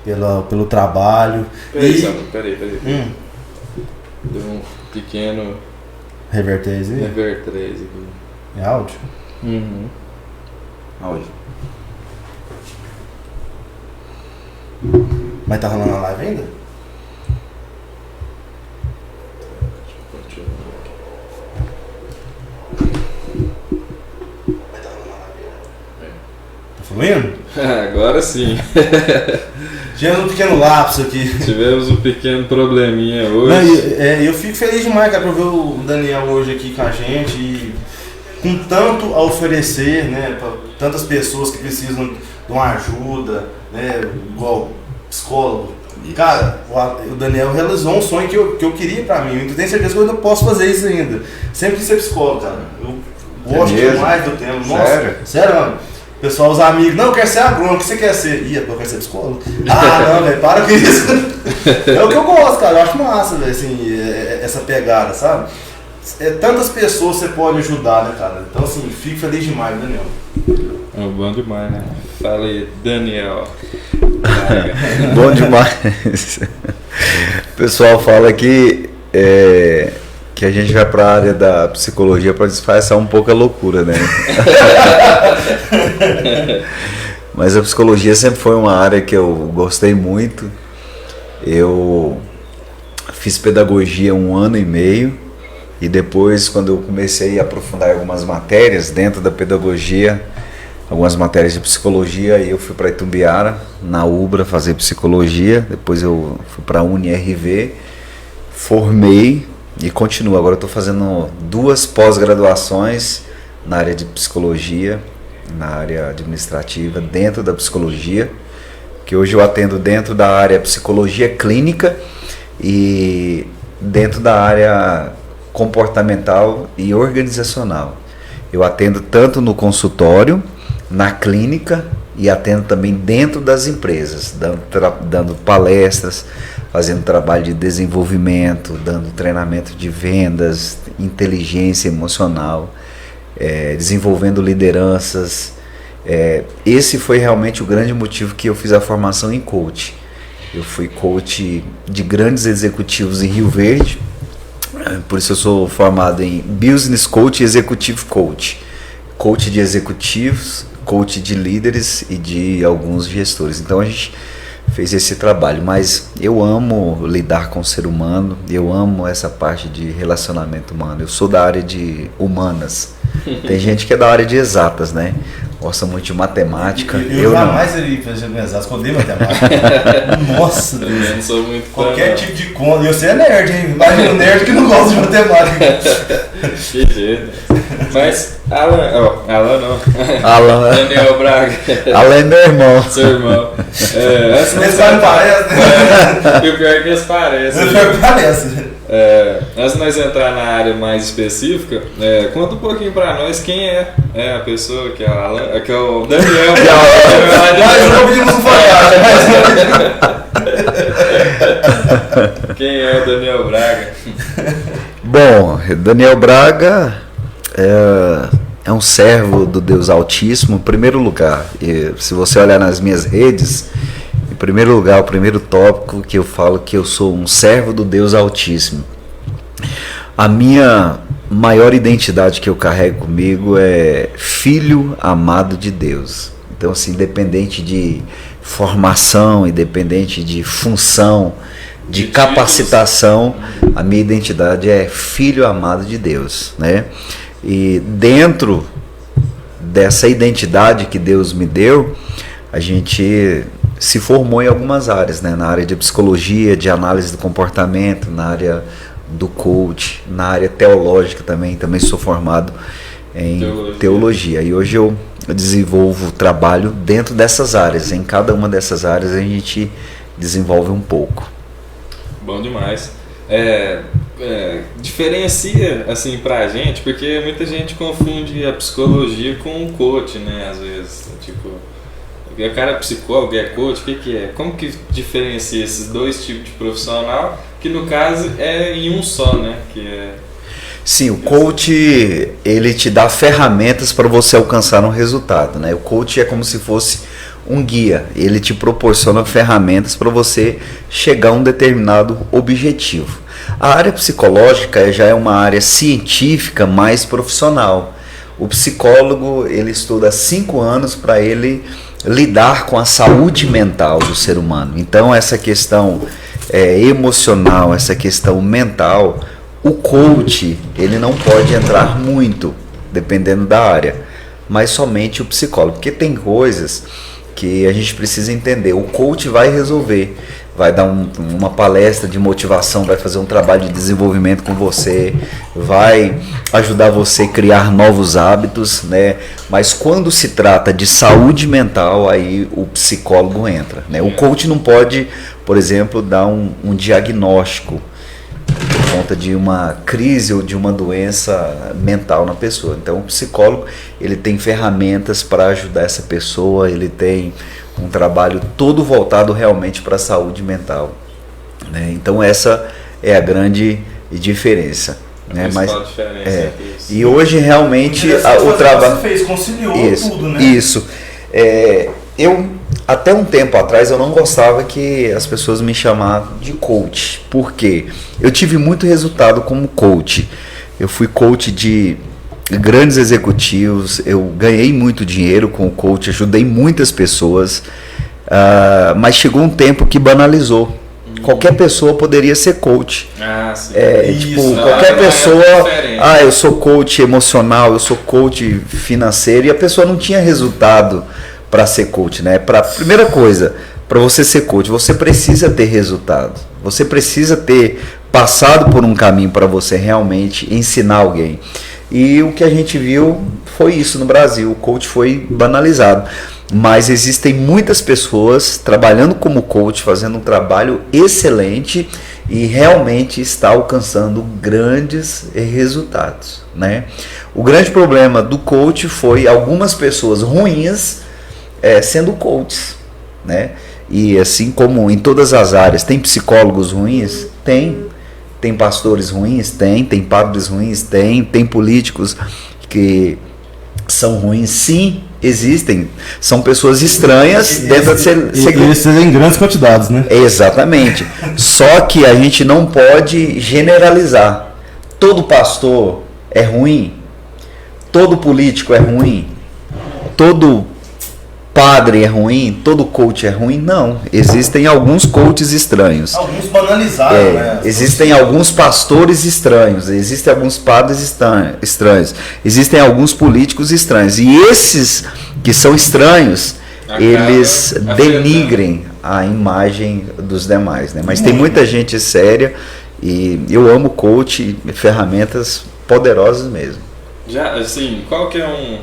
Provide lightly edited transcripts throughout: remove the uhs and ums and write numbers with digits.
pelo trabalho. Peraí. Deu um pequeno Rever 3 aí? Rever 3 aqui. É áudio? Áudio. Mas tá rolando a live ainda? Tá fluindo? Agora sim. Tivemos um pequeno lapso aqui. Tivemos um pequeno probleminha hoje. Não, eu fico feliz demais, cara, por ver o Daniel hoje aqui com a gente e com tanto a oferecer, né, para tantas pessoas que precisam de uma ajuda, né, igual psicólogo. Cara, o Daniel realizou um sonho que eu queria pra mim. Eu tenho certeza que eu não posso fazer isso ainda. Sempre quis ser psicólogo, cara. Eu gosto demais do tema. Nossa, sério, mano. Pessoal, os amigos, não, eu quero ser agrônomo, o que você quer ser? Ih, eu quero ser psicólogo. Ah, não, velho, para com isso. É o que eu gosto, cara, eu acho massa, velho, assim, essa pegada, sabe? Tantas pessoas você pode ajudar, né, cara? Então, assim, fico feliz demais, Daniel. É bom demais, né? Fala aí, Daniel. Bom demais. O pessoal fala que a gente vai para a área da psicologia para disfarçar um pouco a loucura, né? Mas a psicologia sempre foi uma área que eu gostei muito. Eu fiz pedagogia 1 ano e meio e depois, quando eu comecei a aprofundar algumas matérias dentro da pedagogia, algumas matérias de psicologia, eu fui para Itumbiara, na UBRA, fazer psicologia. Depois eu fui para a UniRV, formei e continuo. Agora eu estou fazendo 2 pós-graduações na área de psicologia, na área administrativa, dentro da psicologia, que hoje eu atendo dentro da área psicologia clínica e dentro da área comportamental e organizacional. Eu atendo tanto no consultório, na clínica e atendo também dentro das empresas, dando palestras, fazendo trabalho de desenvolvimento, dando treinamento de vendas, inteligência emocional, desenvolvendo lideranças. Esse foi realmente o grande motivo que eu fiz a formação em coach. Eu fui coach de grandes executivos em Rio Verde, por isso eu sou formado em Business Coach e Executive Coach. Coach de executivos, coach de líderes e de alguns gestores. Então a gente fez esse trabalho, mas eu amo lidar com o ser humano, eu amo essa parte de relacionamento humano. Eu sou da área de humanas. Tem gente que é da área de exatas, né? Gosta muito de matemática. Eu jamais iria fazer exatas, quando eu odeio matemática. Nossa Deus. Eu não sou muito qualquer tipo de conta. E você é nerd, hein? Imagina um nerd que não gosta de matemática. Que jeito. Mas, Alan Daniel Braga. Alan é meu irmão. Seu irmão. Eles não parecem, né? E o pior é que eles parecem. O pior que parece. Antes de nós entrar na área mais específica, conta um pouquinho pra nós quem é a pessoa que é o Alan, que é o Daniel. Nós não pedimos um Quem é o Daniel Braga? Bom, Daniel Braga é um servo do Deus Altíssimo, em primeiro lugar. E se você olhar nas minhas redes, em primeiro lugar, o primeiro tópico que eu falo que eu sou um servo do Deus Altíssimo. A minha maior identidade que eu carrego comigo é filho amado de Deus. Então, assim, independente de formação, independente de função, de capacitação, a minha identidade é filho amado de Deus, né? E dentro dessa identidade que Deus me deu, a gente se formou em algumas áreas, né? Na área de psicologia, de análise do comportamento, na área do coach, na área teológica também sou formado em teologia. E hoje eu desenvolvo trabalho dentro dessas áreas. Em cada uma dessas áreas a gente desenvolve um pouco. Bom demais. Diferencia assim pra gente, porque muita gente confunde a psicologia com o coach, né? Às vezes, tipo, o cara é psicólogo, é coach, o que é? Como que diferencia esses dois tipos de profissional, que no caso é em um só, né? Sim, o coach, ele te dá ferramentas para você alcançar um resultado, né? O coach é como se fosse um guia, ele te proporciona ferramentas para você chegar a um determinado objetivo. A área psicológica já é uma área científica mais profissional. O psicólogo, ele estuda 5 anos para ele lidar com a saúde mental do ser humano. Então essa questão emocional, essa questão mental, o coach, ele não pode entrar muito, dependendo da área, mas somente o psicólogo, porque tem coisas que a gente precisa entender. O coach vai resolver, vai dar uma palestra de motivação, vai fazer um trabalho de desenvolvimento com você, vai ajudar você a criar novos hábitos, né? Mas quando se trata de saúde mental, aí o psicólogo entra, né? O coach não pode, por exemplo, dar um diagnóstico por conta de uma crise ou de uma doença mental na pessoa. Então o psicólogo, ele tem ferramentas para ajudar essa pessoa, ele tem um trabalho todo voltado realmente para a saúde mental, né? Então essa é a grande diferença, né? Mas diferença e hoje realmente o trabalho você fez, conciliou tudo, né? Isso. Eu até um tempo atrás eu não gostava que as pessoas me chamavam de coach, porque eu tive muito resultado como coach. Eu fui coach de grandes executivos, eu ganhei muito dinheiro com o coach, ajudei muitas pessoas, mas chegou um tempo que banalizou. Qualquer pessoa poderia ser coach. Sim. Tipo, qualquer pessoa, eu sou coach emocional, eu sou coach financeiro, e a pessoa não tinha resultado para ser coach, né? Primeira coisa, para você ser coach, você precisa ter resultado. Você precisa ter passado por um caminho para você realmente ensinar alguém. E o que a gente viu foi isso no Brasil. O coach foi banalizado. Mas existem muitas pessoas trabalhando como coach, fazendo um trabalho excelente e realmente está alcançando grandes resultados, né? O grande problema do coach foi algumas pessoas ruins sendo coaches, né? E assim como em todas as áreas, tem psicólogos ruins? Tem pastores ruins? Tem padres ruins? Tem políticos que são ruins? Sim, existem. São pessoas estranhas dentro de ser... Eles em grandes quantidades, né? Exatamente. Só que a gente não pode generalizar. Todo pastor é ruim? Todo político é ruim? Todo padre é ruim? Todo coach é ruim? Não. Existem alguns coaches estranhos. Alguns banalizaram, né? Existem alguns pastores estranhos. Existem alguns padres estranhos. Existem alguns políticos estranhos. E esses que são estranhos, eles denigrem a imagem dos demais, né? Mas tem muita gente séria e eu amo coach, ferramentas poderosas mesmo. Já, assim, qual que é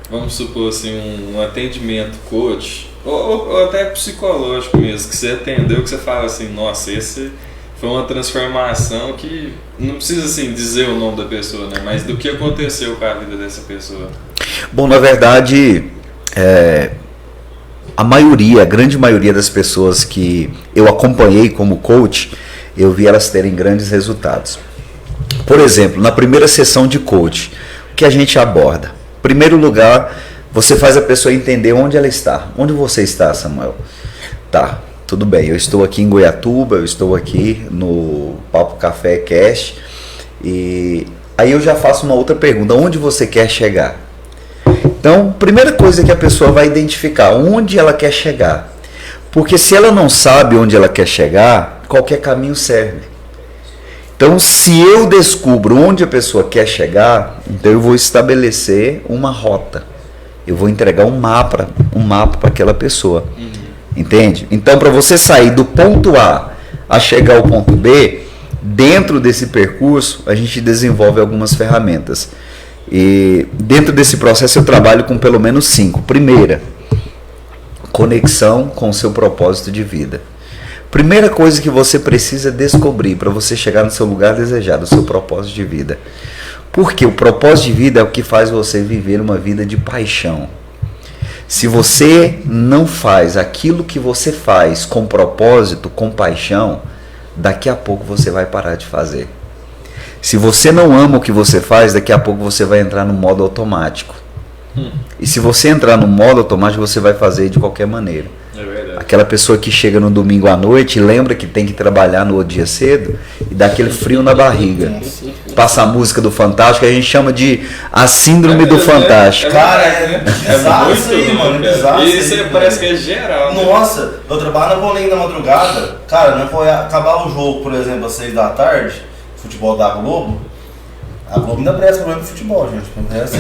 vamos supor assim, um atendimento coach, ou até psicológico mesmo, que você atendeu, que você fala assim, nossa, esse foi uma transformação que não precisa assim dizer o nome da pessoa, né? Mas do que aconteceu com a vida dessa pessoa? Bom, na verdade, a grande maioria das pessoas que eu acompanhei como coach, eu vi elas terem grandes resultados. Por exemplo, na primeira sessão de coach, o que a gente aborda? Em primeiro lugar, você faz a pessoa entender onde ela está. Onde você está, Samuel? Tá, tudo bem, eu estou aqui em Goiatuba, eu estou aqui no Papo Café Cast, e aí eu já faço uma outra pergunta, onde você quer chegar? Então, primeira coisa que a pessoa vai identificar, onde ela quer chegar. Porque se ela não sabe onde ela quer chegar, qualquer caminho serve. Então, se eu descubro onde a pessoa quer chegar, então eu vou estabelecer uma rota. Eu vou entregar um mapa para aquela pessoa. Entende? Então, para você sair do ponto a chegar ao ponto B, dentro desse percurso, a gente desenvolve algumas ferramentas. E dentro desse processo eu trabalho com pelo menos 5. Primeira, conexão com o seu propósito de vida. Primeira coisa que você precisa descobrir para você chegar no seu lugar desejado, o seu propósito de vida. Porque o propósito de vida é o que faz você viver uma vida de paixão. Se você não faz aquilo que você faz com propósito, com paixão, daqui a pouco você vai parar de fazer. Se você não ama o que você faz, daqui a pouco você vai entrar no modo automático. E se você entrar no modo automático, você vai fazer de qualquer maneira. É verdade. Aquela pessoa que chega no domingo à noite e lembra que tem que trabalhar no outro dia cedo e dá aquele frio na barriga. Passa a música do Fantástico, a gente chama de a síndrome do Fantástico. Cara, é bizarro isso aí, mano. É bizarro E isso aí parece que é geral. Né? Nossa, eu trabalho na bolinha da madrugada. Cara, não foi acabar o jogo, por exemplo, às 6 da tarde, futebol da Globo. A Globo ainda presta problema de futebol, gente. Não presta.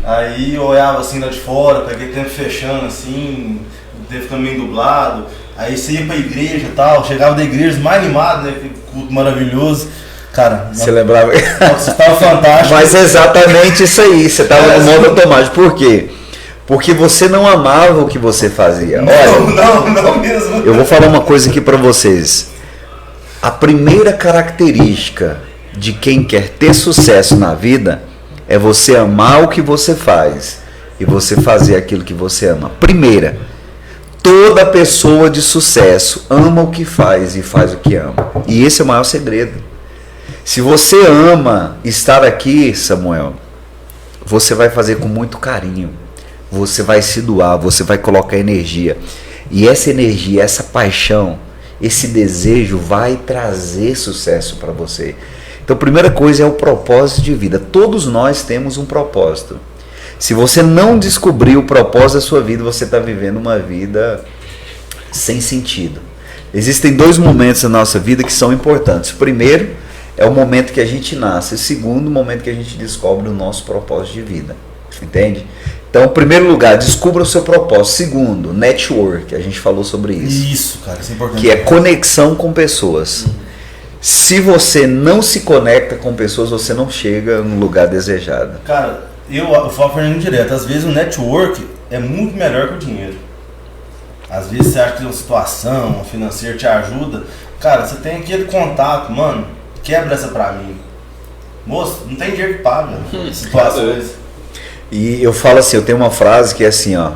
Aí eu olhava assim lá de fora, peguei tempo fechando assim, o tempo ficando meio dublado. Aí você ia pra igreja e tal, chegava da igreja mais animado, né? Que culto maravilhoso. Cara, você lembrava? Você estava fantástico. Mas é exatamente isso aí, você estava no modo automático. Por quê? Porque você não amava o que você fazia. Olha, não mesmo. Eu vou falar uma coisa aqui para vocês. A primeira característica de quem quer ter sucesso na vida é você amar o que você faz e você fazer aquilo que você ama. Primeira, toda pessoa de sucesso ama o que faz e faz o que ama. E esse é o maior segredo. Se você ama estar aqui, Samuel, você vai fazer com muito carinho. Você vai se doar, você vai colocar energia. E essa energia, essa paixão, esse desejo vai trazer sucesso para você. Então, a primeira coisa é o propósito de vida. Todos nós temos um propósito. Se você não descobrir o propósito da sua vida, você está vivendo uma vida sem sentido. Existem 2 momentos na nossa vida que são importantes. O primeiro é o momento que a gente nasce. O segundo, o momento que a gente descobre o nosso propósito de vida. Entende? Então, em primeiro lugar, descubra o seu propósito. Segundo, network. A gente falou sobre isso. Isso, cara, isso é importante. Que é conexão com pessoas. Se você não se conecta com pessoas, você não chega no lugar desejado. Cara, eu falo pra ele direto, às vezes o network é muito melhor que o dinheiro. Às vezes você acha que uma situação financeira te ajuda. Cara, você tem aquele contato, mano, quebra essa pra mim. Moço, não tem dinheiro que paga situações. E eu falo assim, eu tenho uma frase que é assim, ó,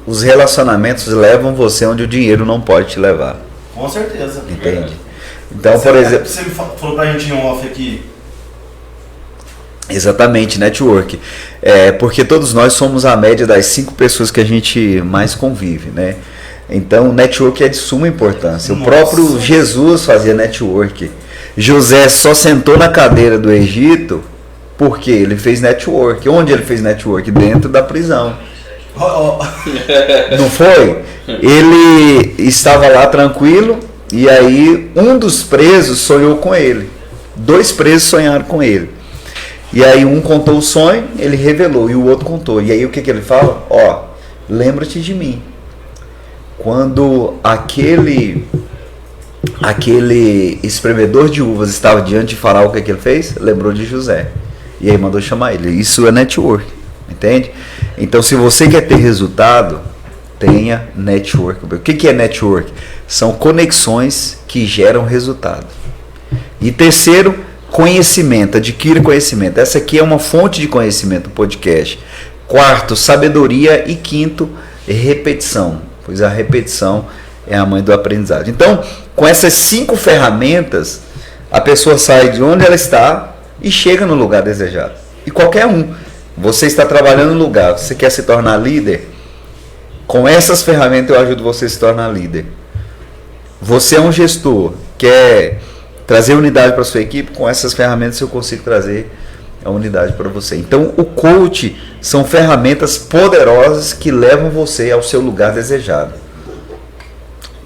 os relacionamentos levam você onde o dinheiro não pode te levar. Com certeza. Entende? Então, por exemplo... Você me falou pra gente em off aqui. Exatamente, network. Porque todos nós somos a média das 5 pessoas que a gente mais convive, né? Então, network é de suma importância. Nossa. O próprio Jesus fazia network. José só sentou na cadeira do Egito porque ele fez network. Onde ele fez network? Dentro da prisão. Não foi? Ele estava lá tranquilo e aí um dos presos sonhou com ele. 2 presos sonharam com ele. E aí um contou o sonho, ele revelou, e o outro contou. E aí o que ele fala? Ó, lembra-te de mim. Quando aquele espremedor de uvas estava diante de Faraó, o que ele fez? Lembrou de José. E aí mandou chamar ele. Isso é network, entende? Então, se você quer ter resultado, tenha network. O que é network? São conexões que geram resultado. E terceiro, conhecimento. Adquira conhecimento. Essa aqui é uma fonte de conhecimento, o podcast. Quarto, sabedoria. E quinto, repetição. Pois a repetição é a mãe do aprendizado. Então, com essas 5 ferramentas, a pessoa sai de onde ela está e chega no lugar desejado. E qualquer um. Você está trabalhando no lugar, você quer se tornar líder? Com essas ferramentas eu ajudo você a se tornar líder. Você é um gestor, quer trazer unidade para a sua equipe? Com essas ferramentas eu consigo trazer a unidade para você. Então, o coach são ferramentas poderosas que levam você ao seu lugar desejado.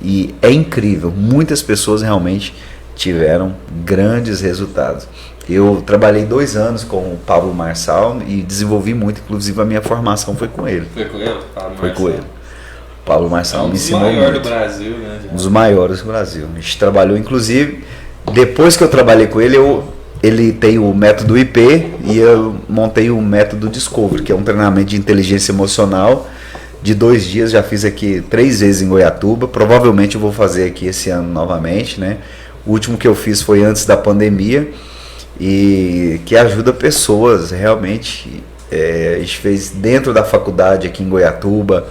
E é incrível, muitas pessoas realmente tiveram grandes resultados. Eu trabalhei 2 anos com o Pablo Marçal e desenvolvi muito, inclusive a minha formação foi com ele. Foi com ele? Foi com ele. O Pablo Marçal me ensinou muito. Um dos maiores do Brasil, né? Um dos maiores do Brasil. A gente trabalhou, inclusive, depois que eu trabalhei com ele, ele tem o método IP e eu montei o método Discovery, que é um treinamento de inteligência emocional de 2 dias. Já fiz aqui 3 vezes em Goiatuba. Provavelmente eu vou fazer aqui esse ano novamente, né? O último que eu fiz foi antes da pandemia e que ajuda pessoas realmente. A gente fez dentro da faculdade aqui em Goiatuba,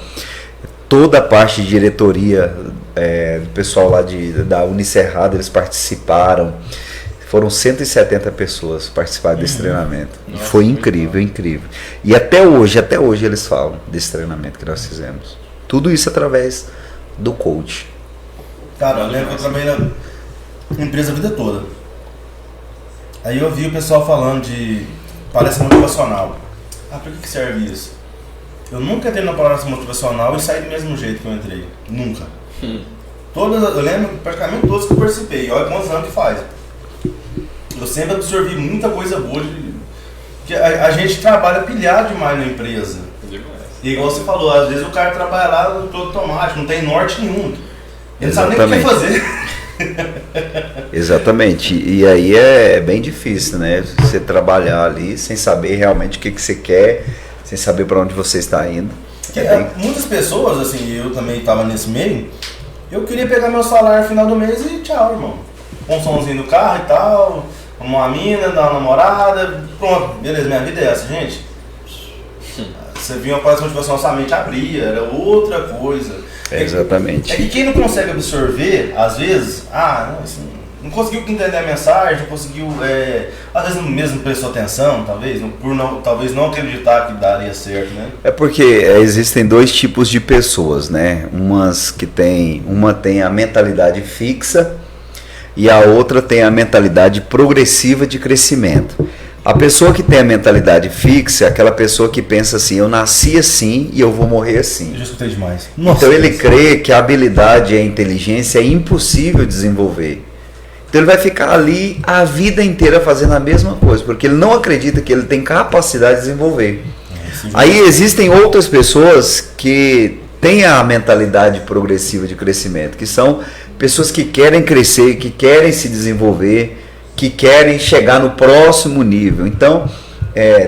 toda a parte de diretoria do pessoal lá da Unicerrado, eles participaram. Foram 170 pessoas participar desse treinamento. Nossa, E foi muito incrível, bom. incrível. E até hoje eles falam desse treinamento que nós fizemos. Tudo isso através do coach. Cara, eu lembro que eu trabalhei na empresa a vida toda. Aí eu vi o pessoal falando de palestra motivacional. Ah, pra que serve isso? Eu nunca entrei na palestra motivacional e saí do mesmo jeito que eu entrei. Nunca. Eu lembro praticamente todos que eu participei. Olha quantos anos que faz. Eu sempre absorvi muita coisa boa. Que a gente trabalha pilhado demais na empresa. Demais. E igual você falou, às vezes o cara trabalha lá no piloto automático, não tem norte nenhum. Ele não sabe nem o que quer fazer. Exatamente. E aí é bem difícil, né? Você trabalhar ali sem saber realmente o que você quer, sem saber para onde você está indo. Muitas pessoas, assim, eu também estava nesse meio, eu queria pegar meu salário no final do mês e tchau, irmão. Com um somzinho no carro e tal, uma mina, dar uma namorada, pronto, beleza, minha vida é essa, gente. Você viu uma palestra motivacional, sua mente abria, era outra coisa. Exatamente. É que quem não consegue absorver, às vezes, não, assim, não conseguiu entender a mensagem, não conseguiu, às vezes mesmo prestou atenção, talvez, talvez não acreditar que daria certo, né? É porque existem dois tipos de pessoas, né? Uma tem a mentalidade fixa e a outra tem a mentalidade progressiva de crescimento. A pessoa que tem a mentalidade fixa é aquela pessoa que pensa assim, eu nasci assim e eu vou morrer assim. Eu já escutei demais. Então ele crê que a habilidade e a inteligência é impossível desenvolver. Então ele vai ficar ali a vida inteira fazendo a mesma coisa, porque ele não acredita que ele tem capacidade de desenvolver. Aí existem outras pessoas que têm a mentalidade progressiva de crescimento, que são pessoas que querem crescer, que querem se desenvolver, que querem chegar no próximo nível. Então,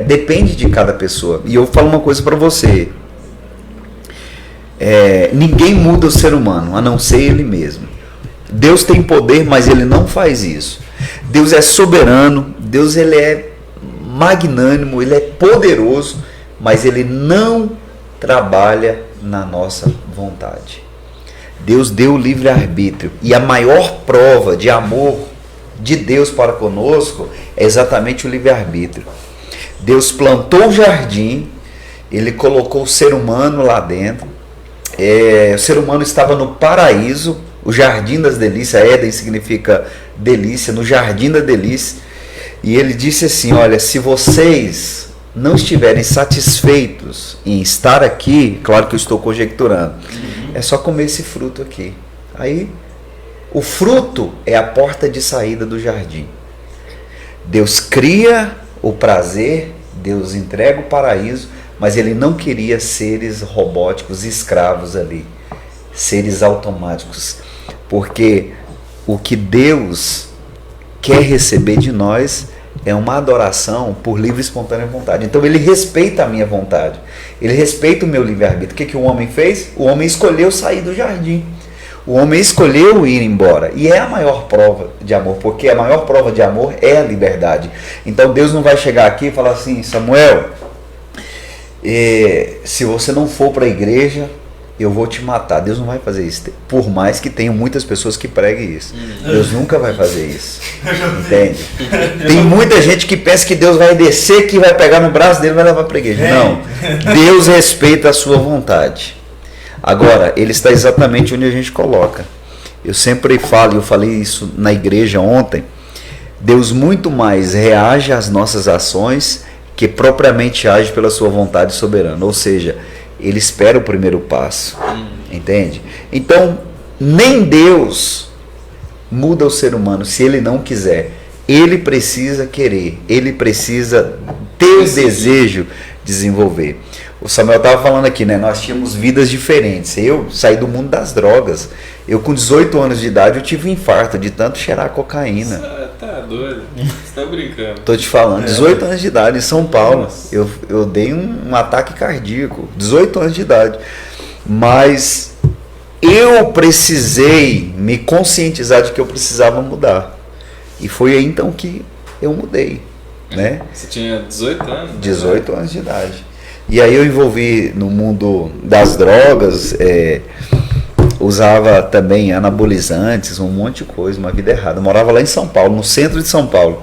depende de cada pessoa. E eu falo uma coisa para você. Ninguém muda o ser humano, a não ser ele mesmo. Deus tem poder, mas ele não faz isso. Deus é soberano, Deus ele é magnânimo, ele é poderoso, mas ele não trabalha na nossa vontade. Deus deu o livre-arbítrio. E a maior prova de amor de Deus para conosco é exatamente o livre-arbítrio. Deus plantou o jardim, ele colocou o ser humano lá dentro, o ser humano estava no paraíso, o jardim das delícias, Éden significa delícia, no jardim da delícia, e ele disse assim, olha, se vocês não estiverem satisfeitos em estar aqui, claro que eu estou conjecturando, é só comer esse fruto aqui. Aí o fruto é a porta de saída do jardim. Deus cria o prazer, Deus entrega o paraíso, mas ele não queria seres robóticos, escravos ali, seres automáticos, porque o que Deus quer receber de nós é uma adoração por livre e espontânea vontade. Então ele respeita a minha vontade, ele respeita o meu livre-arbítrio. O que o homem fez? O homem escolheu sair do jardim. O homem escolheu ir embora. E é a maior prova de amor, porque a maior prova de amor é a liberdade. Então Deus não vai chegar aqui e falar assim, Samuel, se você não for para a igreja, eu vou te matar. Deus não vai fazer isso. Por mais que tenham muitas pessoas que preguem isso. Deus nunca vai fazer isso. Entende? Tem muita gente que pensa que Deus vai descer, que vai pegar no braço dele e vai levar para a igreja. Não. Deus respeita a sua vontade. Agora, ele está exatamente onde a gente coloca. Eu sempre falo, eu falei isso na igreja ontem, Deus muito mais reage às nossas ações que propriamente age pela sua vontade soberana. Ou seja, ele espera o primeiro passo. Entende? Então, nem Deus muda o ser humano se ele não quiser. Ele precisa querer, ele precisa ter o desejo de desenvolver. O Samuel estava falando aqui, né? Nós tínhamos vidas diferentes. Eu saí do mundo das drogas. Eu com 18 anos de idade eu tive um infarto de tanto cheirar cocaína. Tá doido? Você tá brincando? Tô te falando, 18 anos de idade em São Paulo. Eu dei um ataque cardíaco, 18 anos de idade. Mas eu precisei me conscientizar de que eu precisava mudar. E foi aí então que eu mudei, né? Você tinha 18 anos? 18 anos de idade. E aí eu envolvi no mundo das drogas, usava também anabolizantes, um monte de coisa, uma vida errada. Eu morava lá em São Paulo, no centro de São Paulo.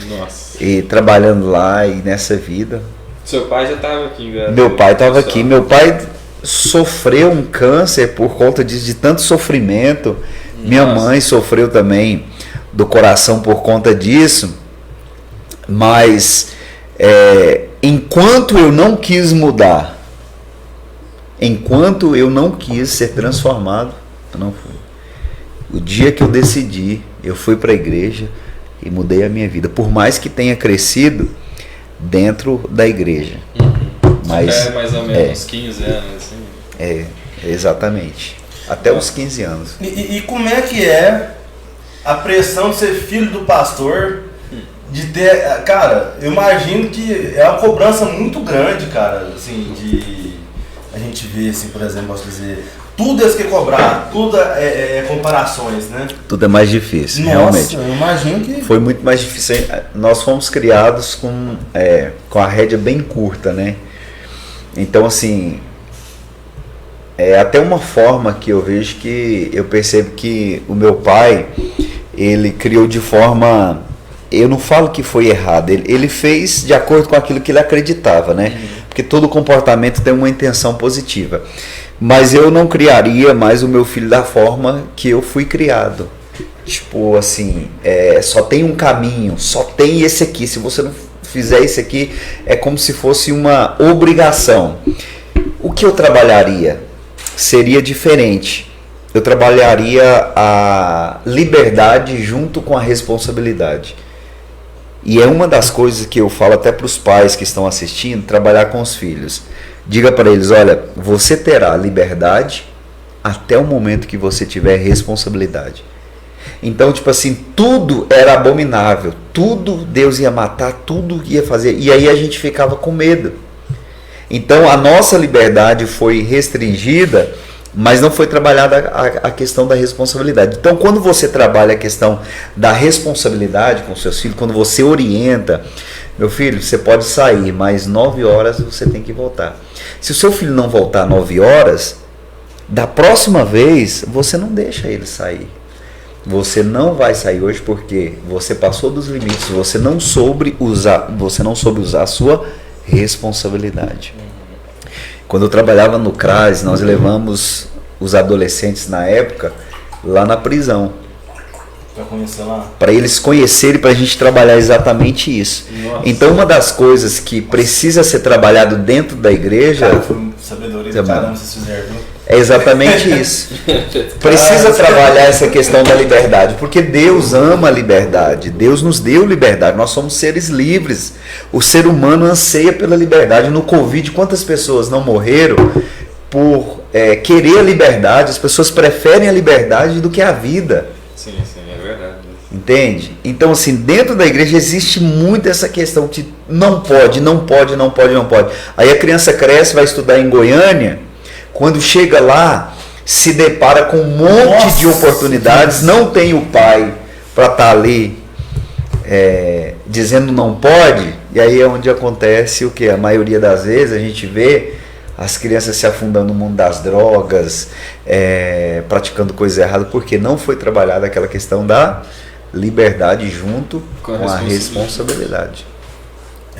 Nossa. E trabalhando lá e nessa vida. Seu pai já estava aqui, velho? Meu pai estava aqui. Meu pai sofreu um câncer por conta de tanto sofrimento. Minha mãe sofreu também do coração por conta disso. Mas enquanto eu não quis mudar, enquanto eu não quis ser transformado, eu não fui. O dia que eu decidi, eu fui para a igreja e mudei a minha vida. Por mais que tenha crescido dentro da igreja. Mas, mais ou menos 15 anos, assim. Exatamente. Até os 15 anos. E como é que é a pressão de ser filho do pastor? De ter. Cara, eu imagino que é uma cobrança muito grande, cara. Assim, de. A gente vê, assim, por exemplo, posso dizer. Tudo é que cobrar, tudo é comparações, né? Tudo é mais difícil, Nossa, realmente. Eu imagino que. Foi muito mais difícil. Nós fomos criados com a rédea bem curta, né? Então, assim, é até uma forma que eu vejo que eu percebo que o meu pai, ele criou de forma, eu não falo que foi errado, ele fez de acordo com aquilo que ele acreditava, né? Porque todo comportamento tem uma intenção positiva. Mas eu não criaria mais o meu filho da forma que eu fui criado. Tipo assim, só tem um caminho, só tem esse aqui. Se você não fizer esse aqui, é como se fosse uma obrigação. O que eu trabalharia seria diferente. Eu trabalharia a liberdade junto com a responsabilidade. E é uma das coisas que eu falo até para os pais que estão assistindo, trabalhar com os filhos. Diga para eles, olha, você terá liberdade até o momento que você tiver responsabilidade. Então, tipo assim, tudo era abominável, tudo Deus ia matar, tudo ia fazer. E aí a gente ficava com medo. Então, a nossa liberdade foi restringida, mas não foi trabalhada a questão da responsabilidade. Então, quando você trabalha a questão da responsabilidade com seus filhos, quando você orienta, meu filho, você pode sair, mas 9 horas você tem que voltar. Se o seu filho não voltar 9 horas, da próxima vez, você não deixa ele sair. Você não vai sair hoje porque você passou dos limites, você não soube usar a sua responsabilidade. Quando eu trabalhava no CRAS, nós levamos os adolescentes na época lá na prisão. Para eles conhecerem, para a gente trabalhar exatamente isso. Nossa. Então, uma das coisas que precisa ser trabalhado dentro da igreja... Cara, foi sabedoria do caramba vocês fizeram, viu? É exatamente isso. Precisa trabalhar essa questão da liberdade, porque Deus ama a liberdade. Deus nos deu liberdade. Nós somos seres livres. O ser humano anseia pela liberdade. No Covid, quantas pessoas não morreram por querer a liberdade? As pessoas preferem a liberdade do que a vida. Sim, é verdade. Entende? Então, assim, dentro da igreja existe muito essa questão que não pode. Aí a criança cresce, vai estudar em Goiânia. Quando chega lá, se depara com um monte de oportunidades, não tem o pai para estar ali dizendo não pode, e aí é onde acontece o que? A maioria das vezes a gente vê as crianças se afundando no mundo das drogas, praticando coisa errada, porque não foi trabalhada aquela questão da liberdade junto com a responsabilidade.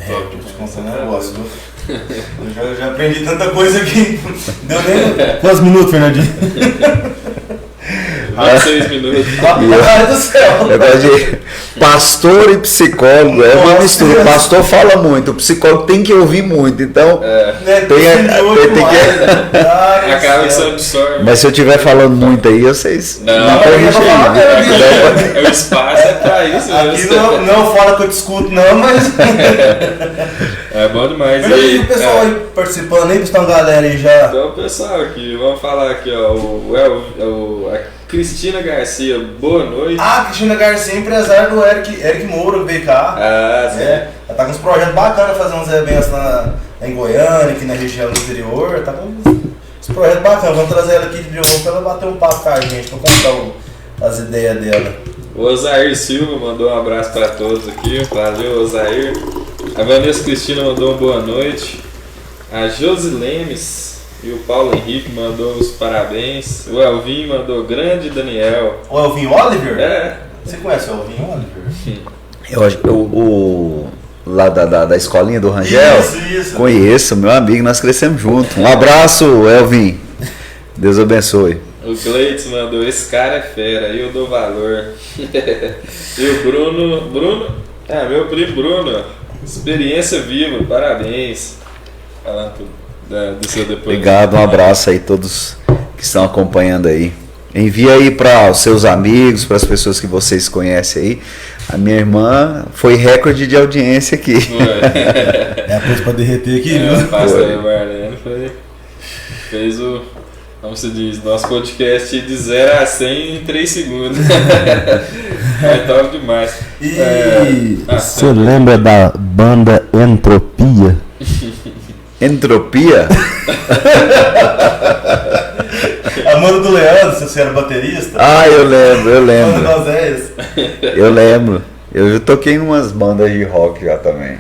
Eu te contar um negócio, viu? Eu já aprendi tanta coisa aqui. Deu nem. Quantos minutos, Fernandinho? 26 minutos. Meu Deus do céu. Negócio de pastor e psicólogo é uma mistura. O pastor fala muito, o psicólogo tem que ouvir muito. Então, tem que. Acaba que você absorve. Mas se eu estiver falando muito aí, vocês. Não o espaço é pra isso. Aqui não fala que eu discuto, não, mas. É bom demais. E o pessoal aí participando aí, que estão galera aí já. Então, o pessoal aqui, vamos falar aqui, ó. A Cristina Garcia, boa noite. Cristina Garcia, empresária do Eric Moura, que veio cá. Sim. Ela tá com uns projetos bacanas, fazendo uns eventos lá em Goiânia, aqui na região do interior. Tá com uns projetos bacanas. Vamos trazer ela aqui de novo pra ela bater um papo com a gente, pra contar as ideias dela. O Osair Silva mandou um abraço para todos aqui. Valeu, Osair. A Vanessa Cristina mandou uma boa noite. A Josi Lemes E o Paulo Henrique mandou os parabéns. O Elvin mandou grande Daniel. O Elvin Oliver? É. Você conhece o Elvin Oliver? Eu acho que lá da escolinha do Rangel. Isso. Conheço, meu amigo, nós crescemos juntos. Um abraço, Elvin. Deus abençoe. O Gleitz mandou, esse cara é fera, eu dou valor. E o Bruno, meu primo Bruno, experiência viva, parabéns. Falando do seu depoimento. Obrigado, um abraço aí a todos que estão acompanhando aí. Envia aí para os seus amigos, para as pessoas que vocês conhecem aí. A minha irmã foi recorde de audiência aqui. É a coisa para derreter aqui, viu? O pastor Marlene fez o, como se diz, nosso podcast de 0 a 100 em 3 segundos. É top demais. Você lembra da banda Entropia? Entropia? A mano do Leandro, se você era baterista. Ah, eu lembro. Eu lembro. Eu já toquei em umas bandas de rock já também.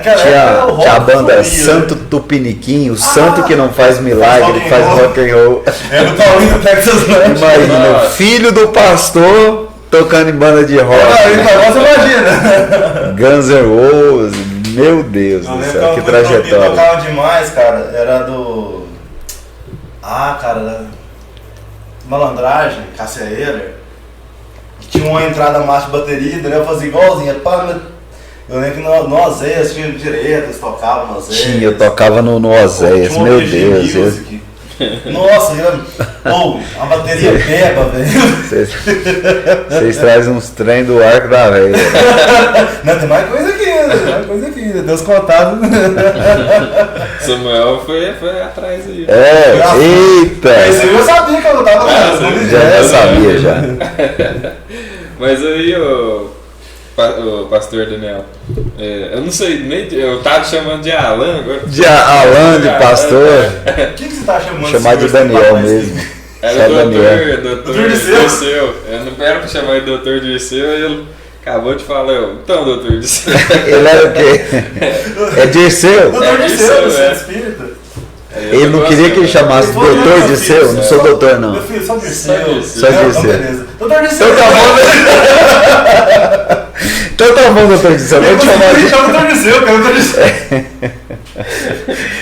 Tinha a banda fluía, Santo né? Tupiniquim, o santo que não faz milagre, ele faz rock and roll. É do Paulinho do Texas Land. Imagina, o filho do pastor tocando em banda de rock. Você imagina. Guns N' Roses, meu Deus do céu, que trajetória. Tocava demais, cara. Era do... cara, Malandragem, Cássia Eller. Tinha uma entrada massa de bateria, né? Eu fazia igualzinho. Eu lembro que no Oséias tinha direto, eles tocavam no Oséias. Tinha, eu tocava no Oséias, meu Deus. Nossa, uma bateria beba, velho. Vocês trazem uns trem do arco da velha. Não, tem mais coisa aqui, né? Deus contado. Samuel foi atrás aí. Eita! Esse eu sabia que eu não tava Já sabia, já. Mas aí, o pastor Daniel, eu não sei, eu tava te chamando de Alan agora. De Alan, de pastor? O que você tá chamando? Chamar de Daniel mesmo. Era o doutor Dirceu. Dirceu. Eu não era pra chamar de doutor Dirceu, e ele acabou de falar, então, doutor Dirceu. Ele era o quê? É Dirceu? Doutor Dirceu, do Centro é. Espírita. Ele não queria que ele chamasse doutor Dirceu? Não sou doutor, não. Meu filho, só Dirceu. Só Dirceu. Beleza. Doutor Dirceu. Então tá bom, doutor Dirceu. Vou te chamar de... Doutor Dirceu, cara, doutor Dirceu.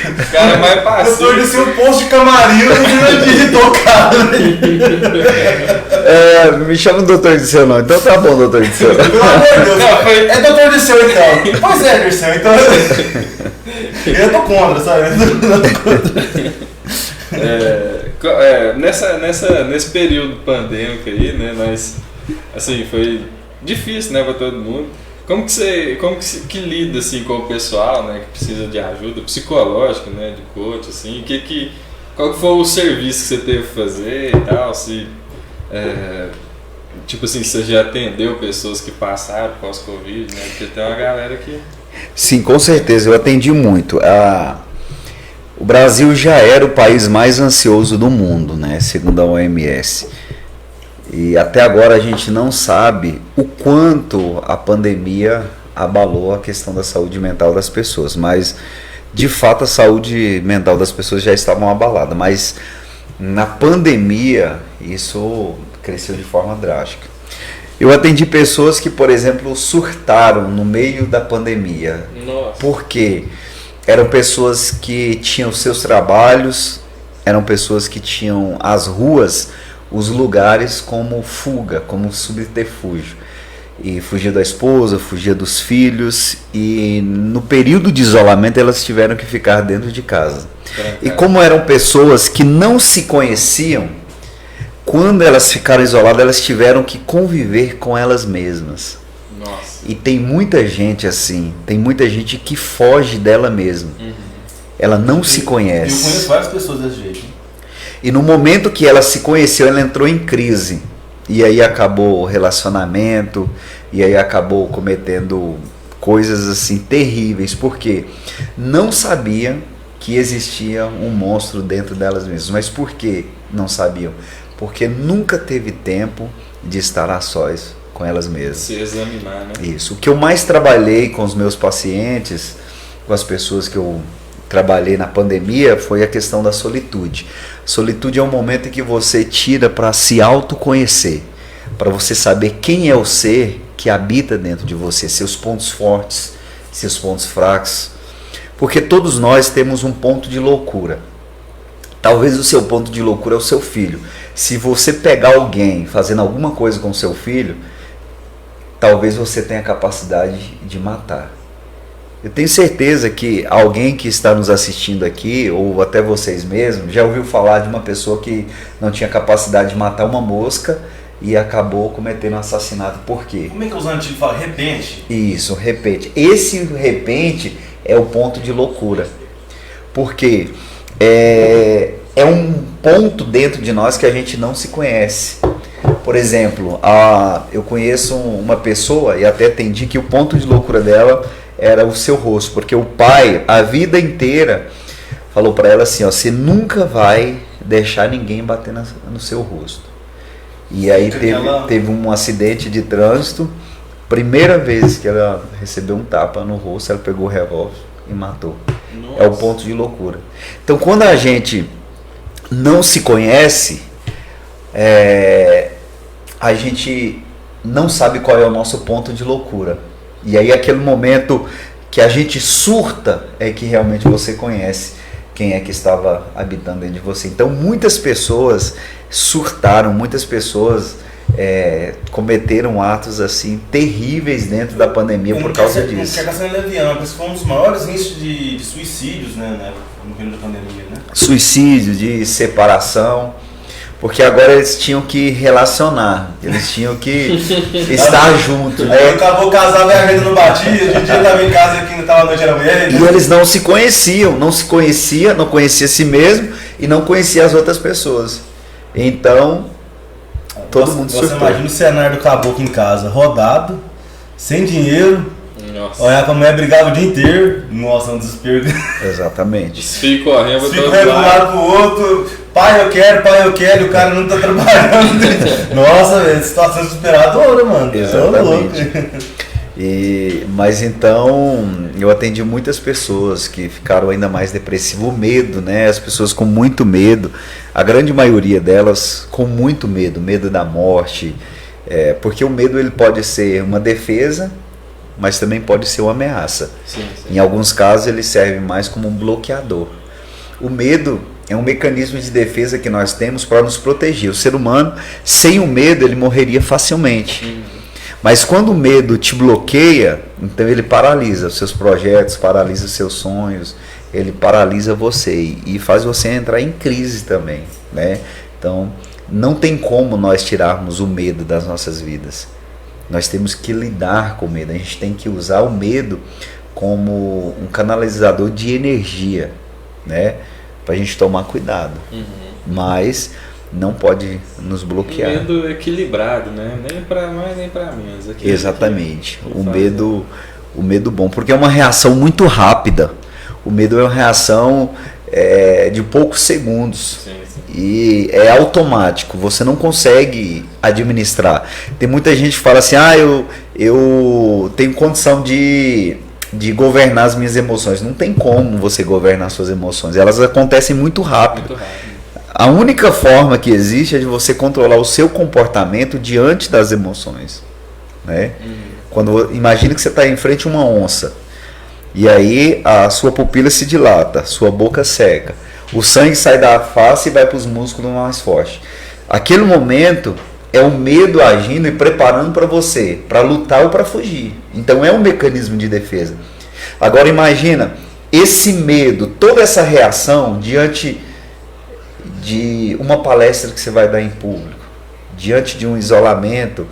O cara é mais passivo. Doutor Dirceu, posto de camarim, eu de tocado. Me chama de doutor Dirceu, não. Então tá bom, doutor Dirceu. Pelo amor de Deus. É doutor Dirceu, então. Pois é, Dirceu, então... Eu tô contra, sabe? Nesse período pandêmico aí, né, nós, assim, foi difícil, né, pra todo mundo. Como que lida, assim, com o pessoal, né, que precisa de ajuda psicológica, né, de coach, assim, qual que foi o serviço que você teve que fazer e tal, tipo assim, você já atendeu pessoas que passaram pós-Covid, né, porque tem uma galera que... Sim, com certeza, eu atendi muito. O Brasil já era o país mais ansioso do mundo, né, segundo a OMS. E até agora a gente não sabe o quanto a pandemia abalou a questão da saúde mental das pessoas. Mas, de fato, a saúde mental das pessoas já estava abalada. Mas, na pandemia, isso cresceu de forma drástica. Eu atendi pessoas que, por exemplo, surtaram no meio da pandemia. Nossa. Por quê? Eram pessoas que tinham seus trabalhos, eram pessoas que tinham as ruas, os lugares como fuga, como subterfúgio. E fugia da esposa, fugia dos filhos, e no período de isolamento elas tiveram que ficar dentro de casa. E como eram pessoas que não se conheciam, quando elas ficaram isoladas, elas tiveram que conviver com elas mesmas. Nossa. E tem muita gente assim, tem muita gente que foge dela mesma. Ela não se conhece. Eu conheço várias pessoas desse jeito. E no momento que ela se conheceu, ela entrou em crise. E aí acabou o relacionamento, e aí acabou cometendo coisas assim terríveis, porque não sabia que existia um monstro dentro delas mesmas. Mas por que não sabiam? Porque nunca teve tempo de estar a sós com elas mesmas. Se examinar, né? Isso. O que eu mais trabalhei com os meus pacientes, com as pessoas que eu trabalhei na pandemia foi a questão da solitude. Solitude é um momento em que você tira para se autoconhecer, para você saber quem é o ser que habita dentro de você, seus pontos fortes, seus pontos fracos. Porque todos nós temos um ponto de loucura. Talvez o seu ponto de loucura é o seu filho. Se você pegar alguém fazendo alguma coisa com o seu filho, talvez você tenha a capacidade de matar. Eu tenho certeza que alguém que está nos assistindo aqui, ou até vocês mesmos, já ouviu falar de uma pessoa que não tinha capacidade de matar uma mosca e acabou cometendo um assassinato. Por quê? Como é que os antigos falam? Repente? Isso, repente. Esse repente é o ponto de loucura. Porque é um ponto dentro de nós que a gente não se conhece. Por exemplo, eu conheço uma pessoa e até entendi que o ponto de loucura dela era o seu rosto, porque o pai, a vida inteira, falou para ela assim, ó, você nunca vai deixar ninguém bater no seu rosto. E aí teve um acidente de trânsito, primeira vez que ela recebeu um tapa no rosto, ela pegou o revólver e matou. Nossa. É o ponto de loucura. Então quando a gente não se conhece, a gente não sabe qual é o nosso ponto de loucura. E aí aquele momento que a gente surta é que realmente você conhece quem é que estava habitando dentro de você. Então muitas pessoas surtaram, muitas pessoas cometeram atos assim terríveis dentro da pandemia por causa disso. Não quer ser leviano, mas foi um dos maiores índices de suicídios, né, no período da pandemia, né? Suicídio, de separação. Porque agora eles tinham que relacionar, eles tinham que estar juntos. Aí acabou casado e a agenda não batia, de dia estava em casa e quem estava à noite era mulher. E eles não se conheciam, não conhecia a si mesmo e não conhecia as outras pessoas. Então, todo mundo surtou. Você imagina o cenário do caboclo em casa, rodado, sem dinheiro. Nossa. Olhar pra mulher, brigava o dia inteiro. Nossa, um desespero. Exatamente. Desfio correndo de um lado pro outro. Pai, eu quero, e o cara não tá trabalhando. Nossa, velho, situação desesperadora, mano. Exatamente. Mas então, eu atendi muitas pessoas que ficaram ainda mais depressivas. O medo, né? As pessoas com muito medo. A grande maioria delas com muito medo da morte. Porque o medo ele pode ser uma defesa, mas também pode ser uma ameaça. Sim. Em alguns casos ele serve mais como um bloqueador. O medo é um mecanismo de defesa que nós temos para nos proteger. O ser humano, sem o medo, ele morreria facilmente. Mas quando o medo te bloqueia, então ele paralisa os seus projetos, paralisa os seus sonhos, ele paralisa você e faz você entrar em crise também, né? Então, não tem como nós tirarmos o medo das nossas vidas. Nós temos que lidar com o medo. A gente tem que usar o medo como um canalizador de energia, né? Para a gente tomar cuidado. Mas não pode nos bloquear. O medo equilibrado, né? Nem para mais nem para menos. Exatamente. O medo bom, porque é uma reação muito rápida. O medo é uma reação de poucos segundos. Sim. E é automático, você não consegue administrar. Tem muita gente que fala assim, eu tenho condição de governar as minhas emoções. Não tem como você governar suas emoções, elas acontecem muito rápido. A única forma que existe é de você controlar o seu comportamento diante das emoções, né? Imagina que você está em frente a uma onça, e aí a sua pupila se dilata, sua boca seca, o sangue sai da face e vai para os músculos mais fortes. Aquele momento é o medo agindo e preparando para você, para lutar ou para fugir. Então é um mecanismo de defesa. Agora imagina esse medo, toda essa reação diante de uma palestra que você vai dar em público, diante de um isolamento,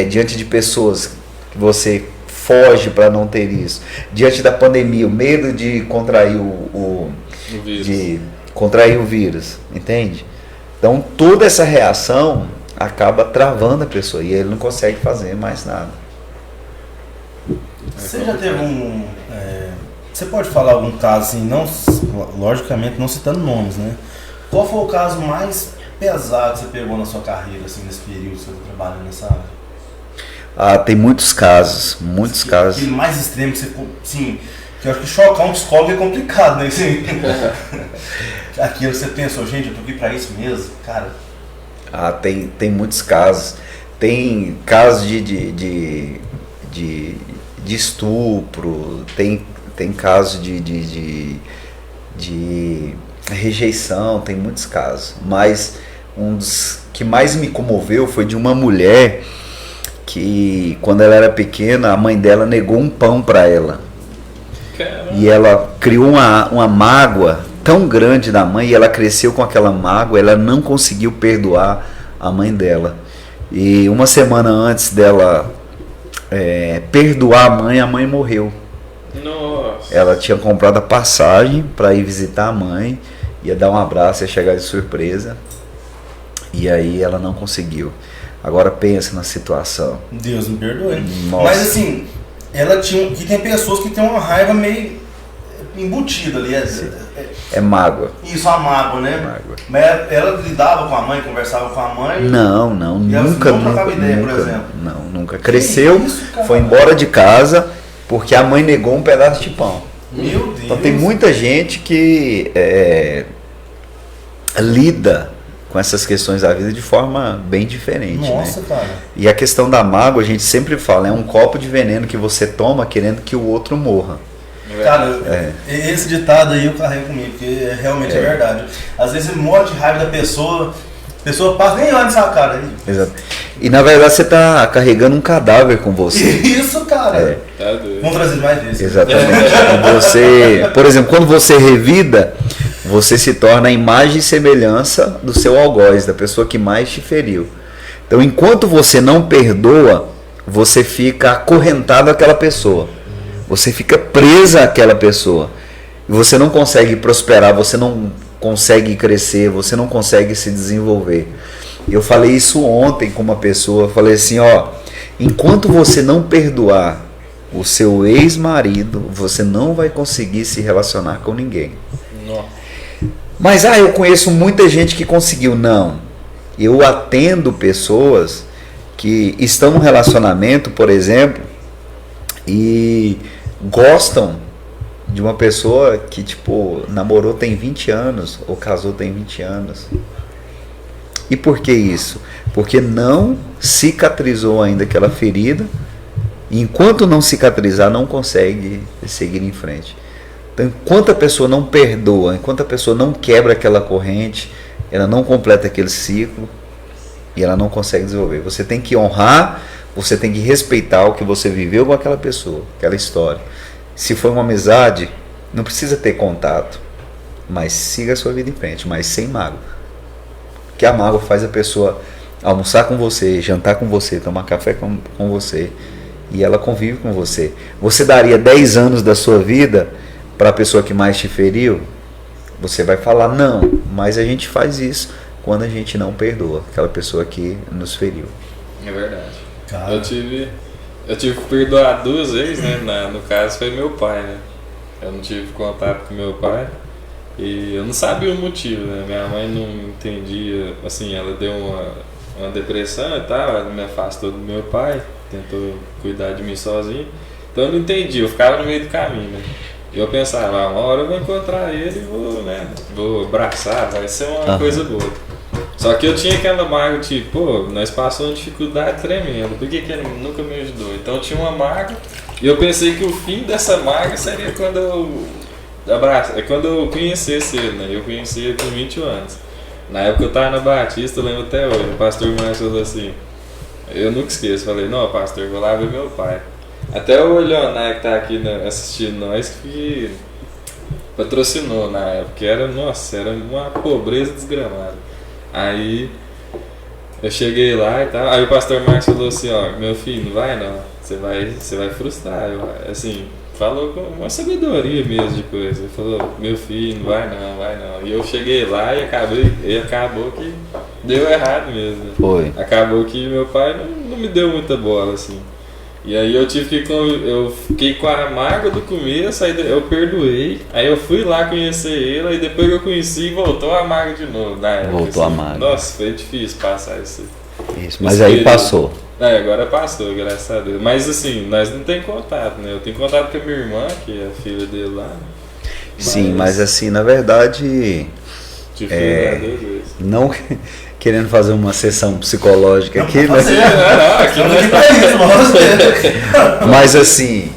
diante de pessoas que você foge para não ter isso, diante da pandemia, o medo de contrair o vírus, entende? Então toda essa reação acaba travando a pessoa e ele não consegue fazer mais nada. Você já teve você pode falar algum caso assim, não, logicamente não citando nomes, né? Qual foi o caso mais pesado que você pegou na sua carreira, assim, nesse período que você está trabalhando nessa área? Tem muitos casos. Aquele mais extremo que você, assim, Que eu acho que chocar um psicólogo é complicado, né? Assim, aquilo você pensou, gente, eu tô aqui pra isso mesmo, cara. Tem muitos casos. Tem casos de estupro, tem casos de rejeição, tem muitos casos. Mas um dos que mais me comoveu foi de uma mulher que, quando ela era pequena, a mãe dela negou um pão para ela. Caramba. E ela criou uma mágoa tão grande da mãe, e ela cresceu com aquela mágoa, ela não conseguiu perdoar a mãe dela. E uma semana antes dela perdoar a mãe morreu. Nossa. Ela tinha comprado a passagem para ir visitar a mãe, ia dar um abraço, ia chegar de surpresa, e aí ela não conseguiu. Agora pensa na situação. Deus me perdoe. Nossa. Mas assim, ela tinha. Que tem pessoas que têm uma raiva meio embutida ali. É mágoa. Isso, a mágoa, né? Mágoa. Mas ela lidava com a mãe, conversava com a mãe? Não, nunca. Não trocava ideia, por exemplo? Não, nunca. Cresceu, isso, foi embora de casa porque a mãe negou um pedaço de pão. Meu Deus. Então tem muita gente que lida com essas questões da vida de forma bem diferente. Nossa, né? cara. E a questão da mágoa, a gente sempre fala, é um copo de veneno que você toma querendo que o outro morra. Cara, esse ditado aí eu carrego comigo, porque realmente é verdade. Às vezes você morre de raiva da pessoa, a pessoa passa nem olha nessa cara. Exato. E na verdade você está carregando um cadáver com você. Isso, cara. Tá doido. Vamos trazer mais vezes. Exatamente. Você, por exemplo, quando você revida, você se torna a imagem e semelhança do seu algoz, da pessoa que mais te feriu. Então, enquanto você não perdoa, você fica acorrentado àquela pessoa. Você fica presa àquela pessoa. E você não consegue prosperar, você não consegue crescer, você não consegue se desenvolver. Eu falei isso ontem com uma pessoa, falei assim, enquanto você não perdoar o seu ex-marido, você não vai conseguir se relacionar com ninguém. Nossa. Mas eu conheço muita gente que conseguiu. Não. Eu atendo pessoas que estão num relacionamento, por exemplo, e gostam de uma pessoa que, namorou tem 20 anos, ou casou tem 20 anos. E por que isso? Porque não cicatrizou ainda aquela ferida, e enquanto não cicatrizar, não consegue seguir em frente. Então, enquanto a pessoa não perdoa, enquanto a pessoa não quebra aquela corrente, ela não completa aquele ciclo, e ela não consegue desenvolver. Você tem que honrar, você tem que respeitar o que você viveu com aquela pessoa, aquela história. Se for uma amizade, não precisa ter contato, mas siga a sua vida em frente, mas sem mágoa. Porque a mágoa faz a pessoa almoçar com você, jantar com você, tomar café com você, e ela convive com você. Você daria 10 anos da sua vida para a pessoa que mais te feriu? Você vai falar não, mas a gente faz isso quando a gente não perdoa aquela pessoa que nos feriu. É verdade. Cara. Eu tive que perdoar 2 vezes, né? No caso foi meu pai, né? Eu não tive contato com meu pai e eu não sabia o motivo, né? Minha mãe não entendia, assim, ela deu uma depressão e tal, ela me afastou do meu pai, tentou cuidar de mim sozinho, então eu não entendi, eu ficava no meio do caminho, né? E eu pensava, uma hora eu vou encontrar ele e vou abraçar, vai ser uma coisa boa. Só que eu tinha aquela mágoa, nós passamos uma dificuldade tremenda, por que ele nunca me ajudou? Então eu tinha uma mágoa e eu pensei que o fim dessa mágoa seria quando eu conhecesse ele, né? Eu conheci ele com 21 anos. Na época eu tava na Batista, eu lembro até hoje, o pastor Márcio falou assim, eu nunca esqueço, falei, não pastor, eu vou lá ver meu pai. Até o Leonardo que tá aqui assistindo nós, que patrocinou na época, era uma pobreza desgramada. Aí eu cheguei lá e tal, aí o pastor Marcos falou assim, meu filho, não vai não, você vai frustrar, assim, falou com uma sabedoria mesmo de coisa, ele falou, meu filho, não vai não, e eu cheguei lá e acabou que deu errado mesmo, né? Foi. Acabou que meu pai não me deu muita bola, assim. E aí eu fiquei com a mágoa do começo, aí eu perdoei, aí eu fui lá conhecer ele, aí depois que eu conheci, voltou a mágoa de novo. Na época, voltou assim, a mágoa. Nossa, foi difícil passar isso. Isso, mas aí passou. Agora passou, graças a Deus. Mas assim, nós não tem contato, né? Eu tenho contato com a minha irmã, que é a filha dele lá. Sim, mas assim, na verdade, não querendo fazer uma sessão psicológica aqui, né? Mas assim,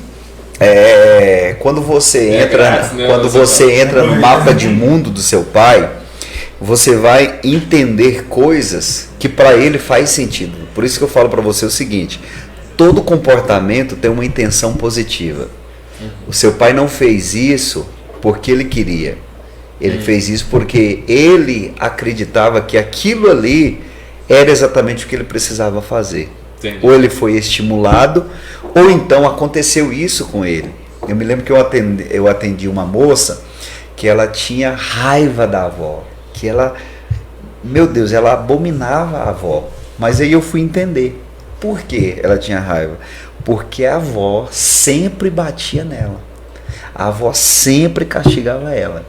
quando você entra, quando você entra no mapa de mundo do seu pai, você vai entender coisas que para ele faz sentido. Por isso que eu falo para você o seguinte: todo comportamento tem uma intenção positiva. O seu pai não fez isso porque ele queria. Ele fez isso porque ele acreditava que aquilo ali era exatamente o que ele precisava fazer. Entendi. Ou ele foi estimulado, ou então aconteceu isso com ele. Eu me lembro que eu atendi uma moça que ela tinha raiva da avó. Que ela, meu Deus, ela abominava a avó. Mas aí eu fui entender por que ela tinha raiva. Porque a avó sempre batia nela. A avó sempre castigava ela.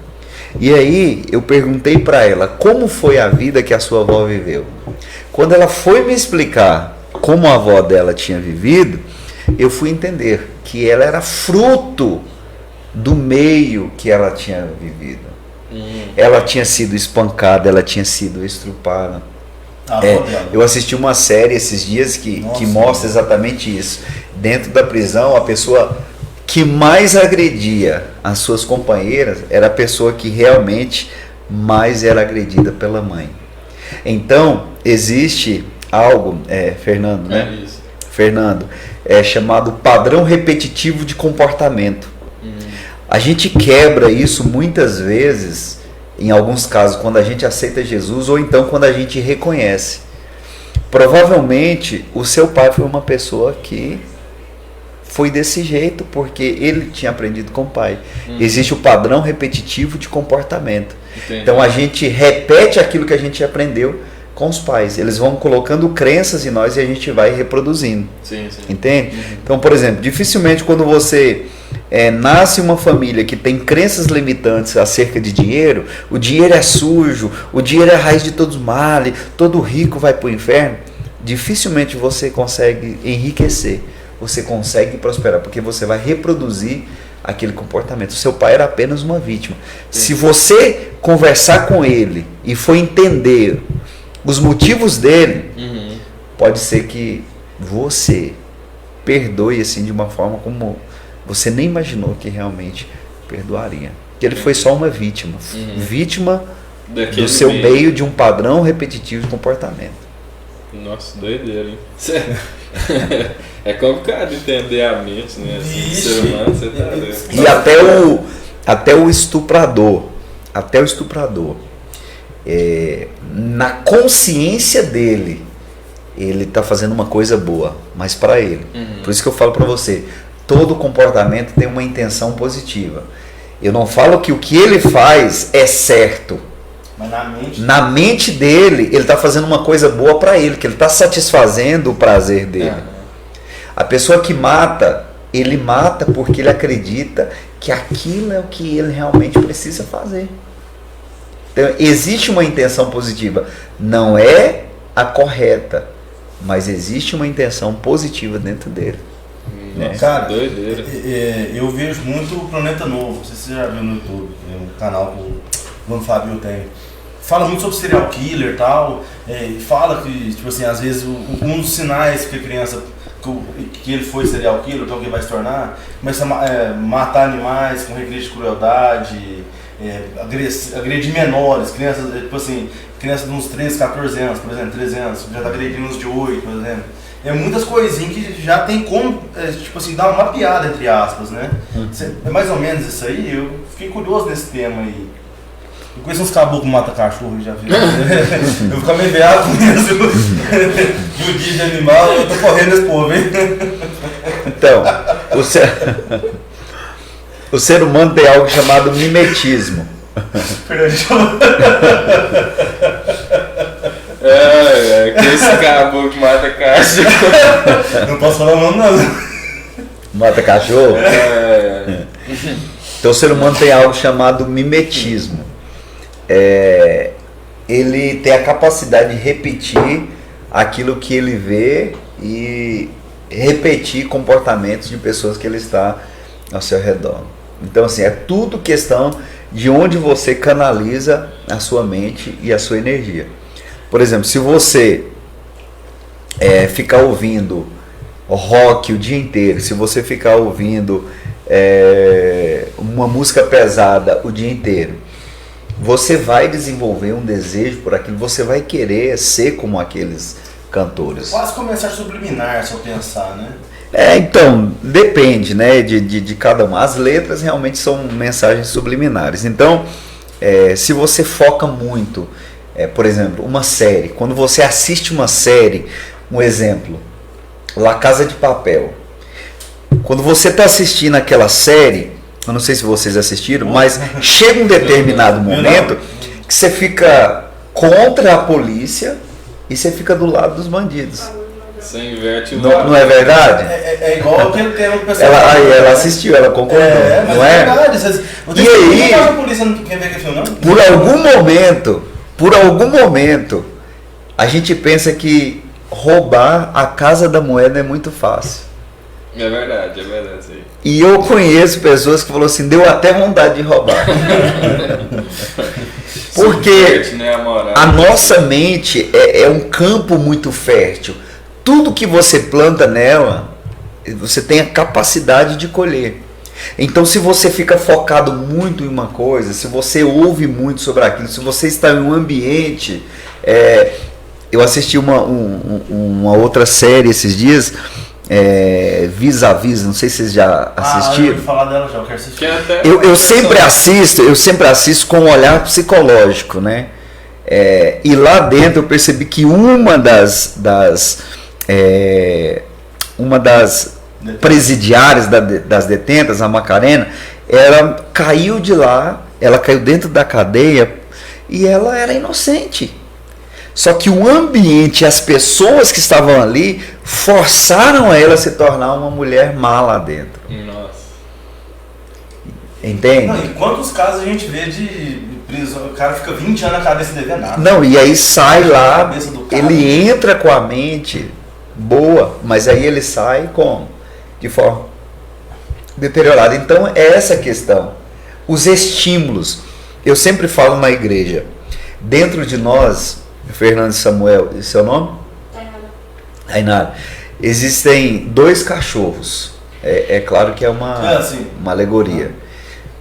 E aí eu perguntei para ela como foi a vida que a sua avó viveu. Quando ela foi me explicar como a avó dela tinha vivido, eu fui entender que ela era fruto do meio que ela tinha vivido. Ela tinha sido espancada, ela tinha sido estrupada. Eu assisti uma série esses dias que mostra exatamente isso. Dentro da prisão, a pessoa que mais agredia as suas companheiras era a pessoa que realmente mais era agredida pela mãe. Então, existe algo, Fernando, né? Isso. Fernando, chamado padrão repetitivo de comportamento. A gente quebra isso muitas vezes, em alguns casos, quando a gente aceita Jesus, ou então quando a gente reconhece. Provavelmente, o seu pai foi uma pessoa que foi desse jeito, porque ele tinha aprendido com o pai. Existe o padrão repetitivo de comportamento. Entendi. Então, a gente repete aquilo que a gente aprendeu com os pais. Eles vão colocando crenças em nós e a gente vai reproduzindo. Sim, sim. Entende? Então, por exemplo, dificilmente quando você nasce uma família que tem crenças limitantes acerca de dinheiro, o dinheiro é sujo, o dinheiro é a raiz de todos os males, todo rico vai para o inferno, dificilmente você consegue enriquecer, você consegue prosperar, porque você vai reproduzir aquele comportamento. O seu pai era apenas uma vítima. Se você conversar com ele e for entender os motivos dele, pode ser que você perdoe assim de uma forma como você nem imaginou que realmente perdoaria. Que ele foi só uma vítima. Vítima do seu meio de um padrão repetitivo de comportamento. Nossa, doideira, hein? É complicado entender a mente, né? Assim, do ser humano, você tá doido. E até o estuprador, na consciência dele, ele está fazendo uma coisa boa, mas para ele. Por isso que eu falo para você, todo comportamento tem uma intenção positiva. Eu não falo que o que ele faz é certo. Mas na mente dele, ele está fazendo uma coisa boa para ele, que ele está satisfazendo o prazer dele. A pessoa que mata, ele mata porque ele acredita que aquilo é o que ele realmente precisa fazer. Então, existe uma intenção positiva. Não é a correta, mas existe uma intenção positiva dentro dele. Nossa, cara, doideira. Eu vejo muito o Planeta Novo, não sei se você já viu no YouTube, um canal que o Bruno Fabio tem. Fala muito sobre serial killer e tal, fala que, tipo assim, às vezes um dos sinais que a criança, que ele foi serial killer, que é o que vai se tornar, começa a matar animais com requinte de crueldade, agredir menores, crianças, tipo assim, crianças de uns 13, 14 anos, por exemplo, 13 anos, já tá agredindo uns de 8, por exemplo. Muitas coisinhas que já tem como, tipo assim, dar uma piada, entre aspas, né? É mais ou menos isso aí, eu fiquei curioso nesse tema aí. Eu conheço uns caboclos que matam cachorro, já vi. Eu fico meio veado com isso. Judia de animal, eu tô correndo esse povo, hein? Então, o ser humano tem algo chamado mimetismo. Que esse caboclo que mata cachorro. Não posso falar o nome, não. Mata cachorro? Então, o ser humano tem algo chamado mimetismo. Ele tem a capacidade de repetir aquilo que ele vê e repetir comportamentos de pessoas que ele está ao seu redor. Então, assim, é tudo questão de onde você canaliza a sua mente e a sua energia. Por exemplo, se você ficar ouvindo rock o dia inteiro, se você ficar ouvindo uma música pesada o dia inteiro, você vai desenvolver um desejo por aquilo, você vai querer ser como aqueles cantores. Quase como mensagem subliminar, se eu pensar, né? Então, depende, né, de cada um. As letras realmente são mensagens subliminares. Então, se você foca muito, por exemplo, uma série, quando você assiste uma série, um exemplo, La Casa de Papel. Quando você está assistindo aquela série, eu não sei se vocês assistiram, mas chega um determinado momento que você fica contra a polícia e você fica do lado dos bandidos. Você inverte o não é verdade? É igual aquele tema que o pessoal... Ela assistiu, ela concordou, mas não é? Verdade. E aí, a polícia não quer ver aquele filme, não? por algum momento, a gente pensa que roubar a Casa da Moeda é muito fácil. É verdade, sim. E eu conheço pessoas que falaram assim, deu até vontade de roubar. Porque a nossa mente é um campo muito fértil. Tudo que você planta nela, você tem a capacidade de colher. Então, se você fica focado muito em uma coisa, se você ouve muito sobre aquilo, se você está em um ambiente... eu assisti uma outra série esses dias, Vis-a-Vis, não sei se vocês já assistiram. Eu ouvi falar dela já, eu quero assistir. Eu sempre assisto com um olhar psicológico, né? E lá dentro eu percebi que uma das presidiárias das detentas, a Macarena, ela caiu de lá, ela caiu dentro da cadeia e ela era inocente. Só que o ambiente, as pessoas que estavam ali, forçaram ela a se tornar uma mulher má lá dentro. Nossa. Entende? Não, e quantos casos a gente vê de prisão, o cara fica 20 anos na cabeça sem dever nada. Não, e aí sai lá, ele entra com a mente boa, mas aí ele sai como? De forma deteriorada. Então é essa questão. Os estímulos. Eu sempre falo na igreja, dentro de nós, Fernando e Samuel, e seu nome? Ainara. Existem dois cachorros. É claro que é uma alegoria.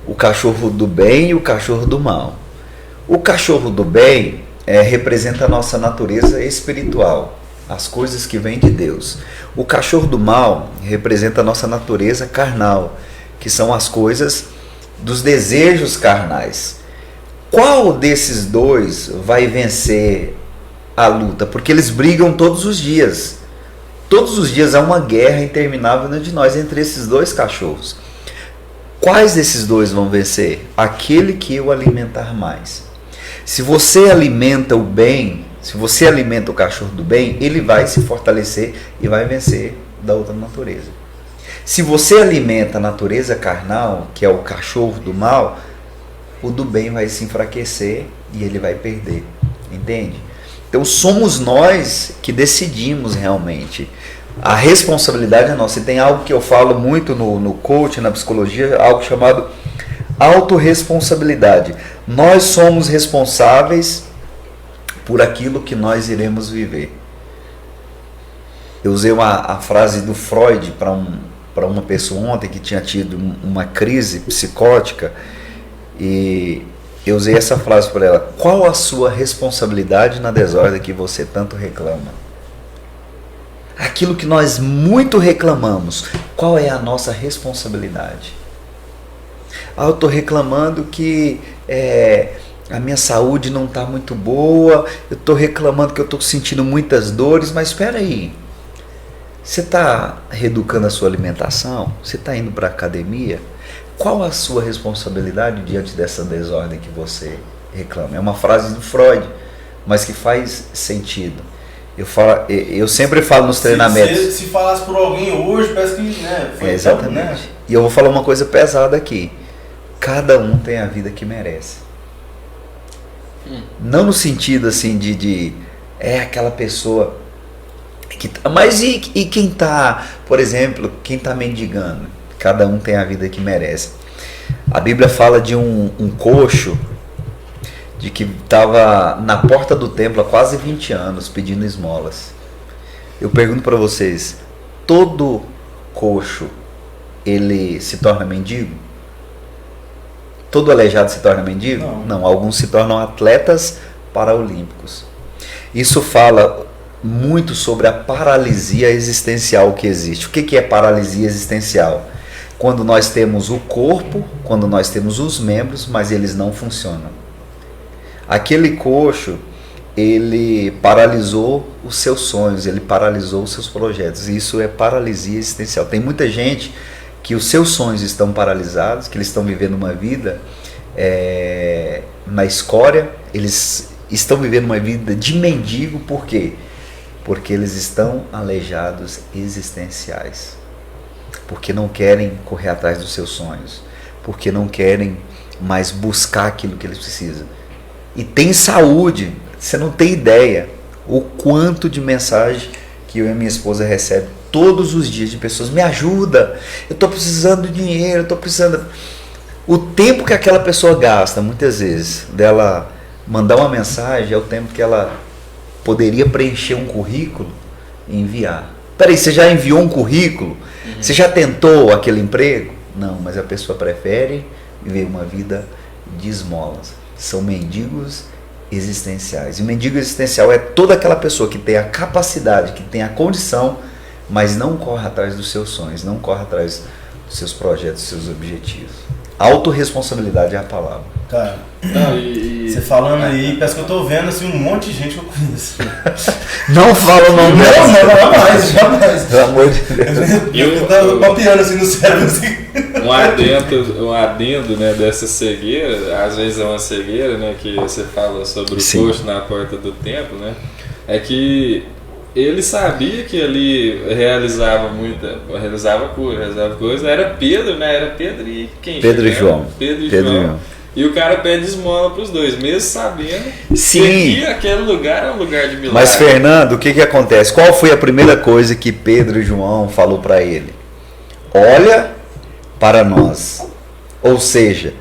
O cachorro do bem e o cachorro do mal. O cachorro do bem representa a nossa natureza espiritual, as coisas que vêm de Deus. O cachorro do mal representa a nossa natureza carnal, que são as coisas dos desejos carnais. Qual desses dois vai vencer a luta? Porque eles brigam todos os dias. Todos os dias há uma guerra interminável dentro de nós, entre esses dois cachorros. Quais desses dois vão vencer? Aquele que eu alimentar mais. Se você alimenta o bem, se você alimenta o cachorro do bem, ele vai se fortalecer e vai vencer da outra natureza. Se você alimenta a natureza carnal, que é o cachorro do mal, o do bem vai se enfraquecer e ele vai perder, entende? Então somos nós que decidimos realmente. A responsabilidade é nossa. E tem algo que eu falo muito no coaching, na psicologia, algo chamado autorresponsabilidade. Nós somos responsáveis por aquilo que nós iremos viver. Eu usei a frase do Freud para uma pessoa ontem que tinha tido uma crise psicótica. E eu usei essa frase para ela: qual a sua responsabilidade na desordem que você tanto reclama? Aquilo que nós muito reclamamos, qual é a nossa responsabilidade? Eu estou reclamando que a minha saúde não está muito boa, eu estou reclamando que eu estou sentindo muitas dores, mas espera aí, você está reeducando a sua alimentação? Você está indo para a academia? Qual a sua responsabilidade diante dessa desordem que você reclama? É uma frase do Freud, mas que faz sentido. Eu sempre falo nos treinamentos. Se falasse por alguém hoje, parece que foi exatamente. Né? E eu vou falar uma coisa pesada aqui. Cada um tem a vida que merece. Não no sentido assim de aquela pessoa Mas e quem está, por exemplo, quem está mendigando? Cada um tem a vida que merece. A Bíblia fala de um coxo de que estava na porta do templo há quase 20 anos pedindo esmolas. Eu pergunto para vocês, todo coxo ele se torna mendigo? Todo aleijado se torna mendigo? Não, alguns se tornam atletas paraolímpicos. Isso fala muito sobre a paralisia existencial que existe. O que é paralisia existencial? Quando nós temos o corpo, quando nós temos os membros, mas eles não funcionam. Aquele coxo, ele paralisou os seus sonhos, ele paralisou os seus projetos. Isso é paralisia existencial. Tem muita gente que os seus sonhos estão paralisados, que eles estão vivendo uma vida na escória, eles estão vivendo uma vida de mendigo. Por quê? Porque eles estão aleijados existenciais. Porque não querem correr atrás dos seus sonhos. Porque não querem mais buscar aquilo que eles precisam. E tem saúde. Você não tem ideia o quanto de mensagem que eu e minha esposa recebem todos os dias de pessoas. Me ajuda, eu estou precisando de dinheiro, eu estou precisando... O tempo que aquela pessoa gasta, muitas vezes, dela mandar uma mensagem, é o tempo que ela poderia preencher um currículo e enviar. Peraí, você já enviou um currículo? Você já tentou aquele emprego? Não, mas a pessoa prefere viver uma vida de esmolas. São mendigos existenciais. E o mendigo existencial é toda aquela pessoa que tem a capacidade, que tem a condição, mas não corre atrás dos seus sonhos, não corre atrás dos seus projetos, dos seus objetivos. Autorresponsabilidade é a palavra. Cara, você falando aí, parece que eu tô vendo assim, um monte de gente que eu conheço. Não fala o nome dela. Não, jamais. Pelo amor de Deus. Eu tava papiando assim no cérebro. Assim. Um adendo, né, dessa cegueira, às vezes é uma cegueira, né, que você fala sobre o coxo na porta do templo, né, é que ele sabia que ali realizava cura, realizava coisa, era Pedro, né, era Pedro e quem? Pedro e João. Pedro e João. E o cara pede esmola para os dois, mesmo sabendo que aquele lugar é um lugar de milagre. Mas Fernando, o que acontece? Qual foi a primeira coisa que Pedro e João falou para ele? Olha para nós. Ou seja,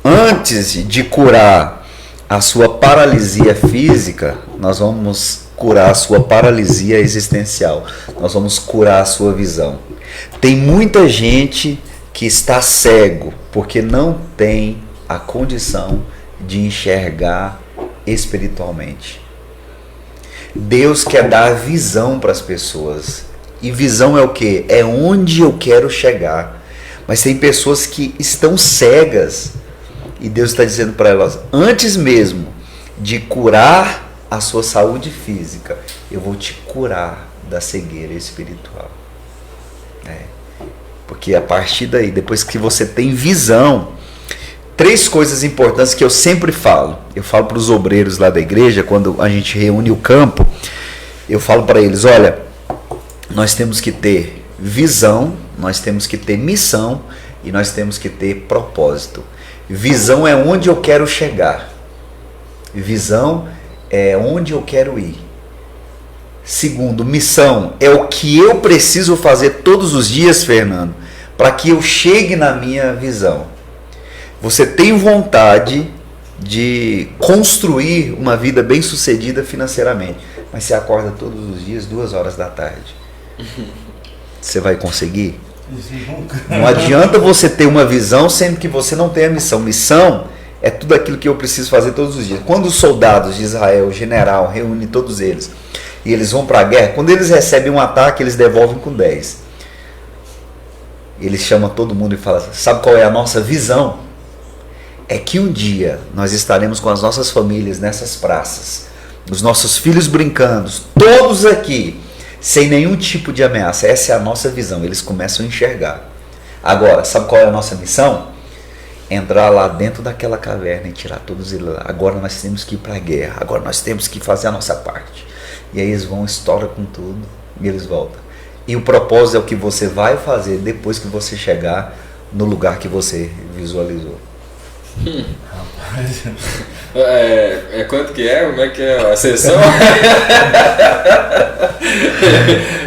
antes de curar a sua paralisia física, nós vamos curar a sua paralisia existencial. Nós vamos curar a sua visão. Tem muita gente que está cego porque não tem a condição de enxergar espiritualmente. Deus quer dar visão para as pessoas. E visão é o quê? É onde eu quero chegar. Mas tem pessoas que estão cegas. E Deus está dizendo para elas, antes mesmo de curar a sua saúde física, eu vou te curar da cegueira espiritual. Porque a partir daí, depois que você tem visão, 3 coisas importantes que eu sempre falo. Eu falo para os obreiros lá da igreja, quando a gente reúne o campo, eu falo para eles, olha, nós temos que ter visão, nós temos que ter missão e nós temos que ter propósito. Visão é onde eu quero chegar. Visão é onde eu quero ir. Segundo, missão é o que eu preciso fazer todos os dias, Fernando, para que eu chegue na minha visão. Você tem vontade de construir uma vida bem-sucedida financeiramente, mas você acorda todos os dias 2 horas da tarde. Você vai conseguir? Não adianta você ter uma visão sendo que você não tem a missão. Missão é tudo aquilo que eu preciso fazer todos os dias. Quando os soldados de Israel, o general, reúne todos eles e eles vão para a guerra, quando eles recebem um ataque, eles devolvem com 10. Eles chamam todo mundo e falam, sabe qual é a nossa visão? É que um dia nós estaremos com as nossas famílias nessas praças, os nossos filhos brincando, todos aqui, sem nenhum tipo de ameaça. Essa é a nossa visão. Eles começam a enxergar. Agora, sabe qual é a nossa missão? Entrar lá dentro daquela caverna e tirar todos eles lá. Agora nós temos que ir para a guerra. Agora nós temos que fazer a nossa parte. E aí eles vão, estouram com tudo e eles voltam. E o propósito é o que você vai fazer depois que você chegar no lugar que você visualizou. Quanto que é? Como é que é a sessão?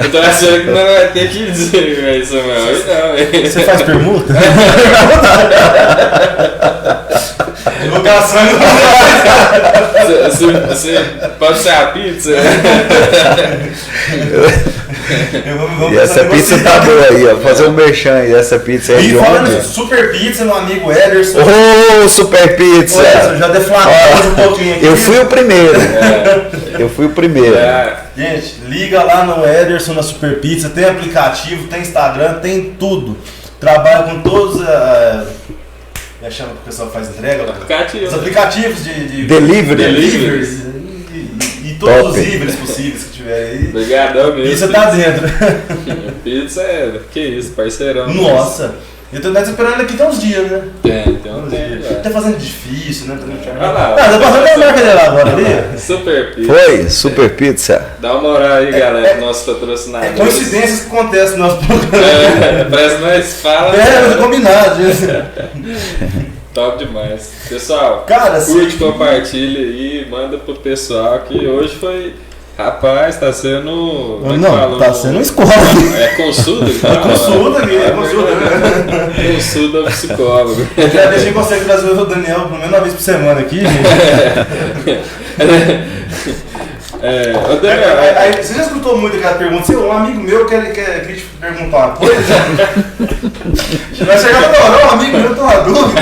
Eu tô achando que não vai ter que dizer, velho, Samuel. Não, você faz permuta? Divulgação. Você pode ser a pizza? E essa pizza tá boa aí, ó. Fazer um merchan aí. Essa pizza é e de falando onde? Super Pizza, meu amigo Ederson. Ô, Super Pizza! Já deflagramos um pouquinho aqui. Eu fui o primeiro. Eu fui o primeiro. Gente, liga lá no Ederson, na Super Pizza. Tem aplicativo, tem Instagram, tem tudo. Trabalha com todos. Já chama que o pessoal faz entrega? Os aplicativos de Delivery. E todos os livros possíveis que tiver aí. Obrigadão mesmo. Pizza tá dentro. Pizza que isso, parceirão. Nossa. Eu tô esperando ele aqui tem uns dias, né? Tem uns dias. Tá fazendo difícil, né? Olha lá. Tá passando a marca dele lá agora ali. Super Pizza. Foi, Super Pizza. Dá uma moral aí, galera, nosso patrocinador. É coincidências que acontecem no nosso programa. Parece que nós falamos. É combinado. Top demais. Pessoal, cara, curte, compartilha aí, manda pro pessoal que hoje foi... Rapaz, tá sendo... Tá sendo escola. É consulta? Consulta aqui, consulta. Consulta psicólogo. Já deixei consegue trazer o Daniel pelo menos uma vez por semana aqui, gente. Daniel, você já escutou muito aquela pergunta? Um amigo meu quer te perguntar uma coisa. Vai chegar e falar, não, amigo meu, tô na dúvida.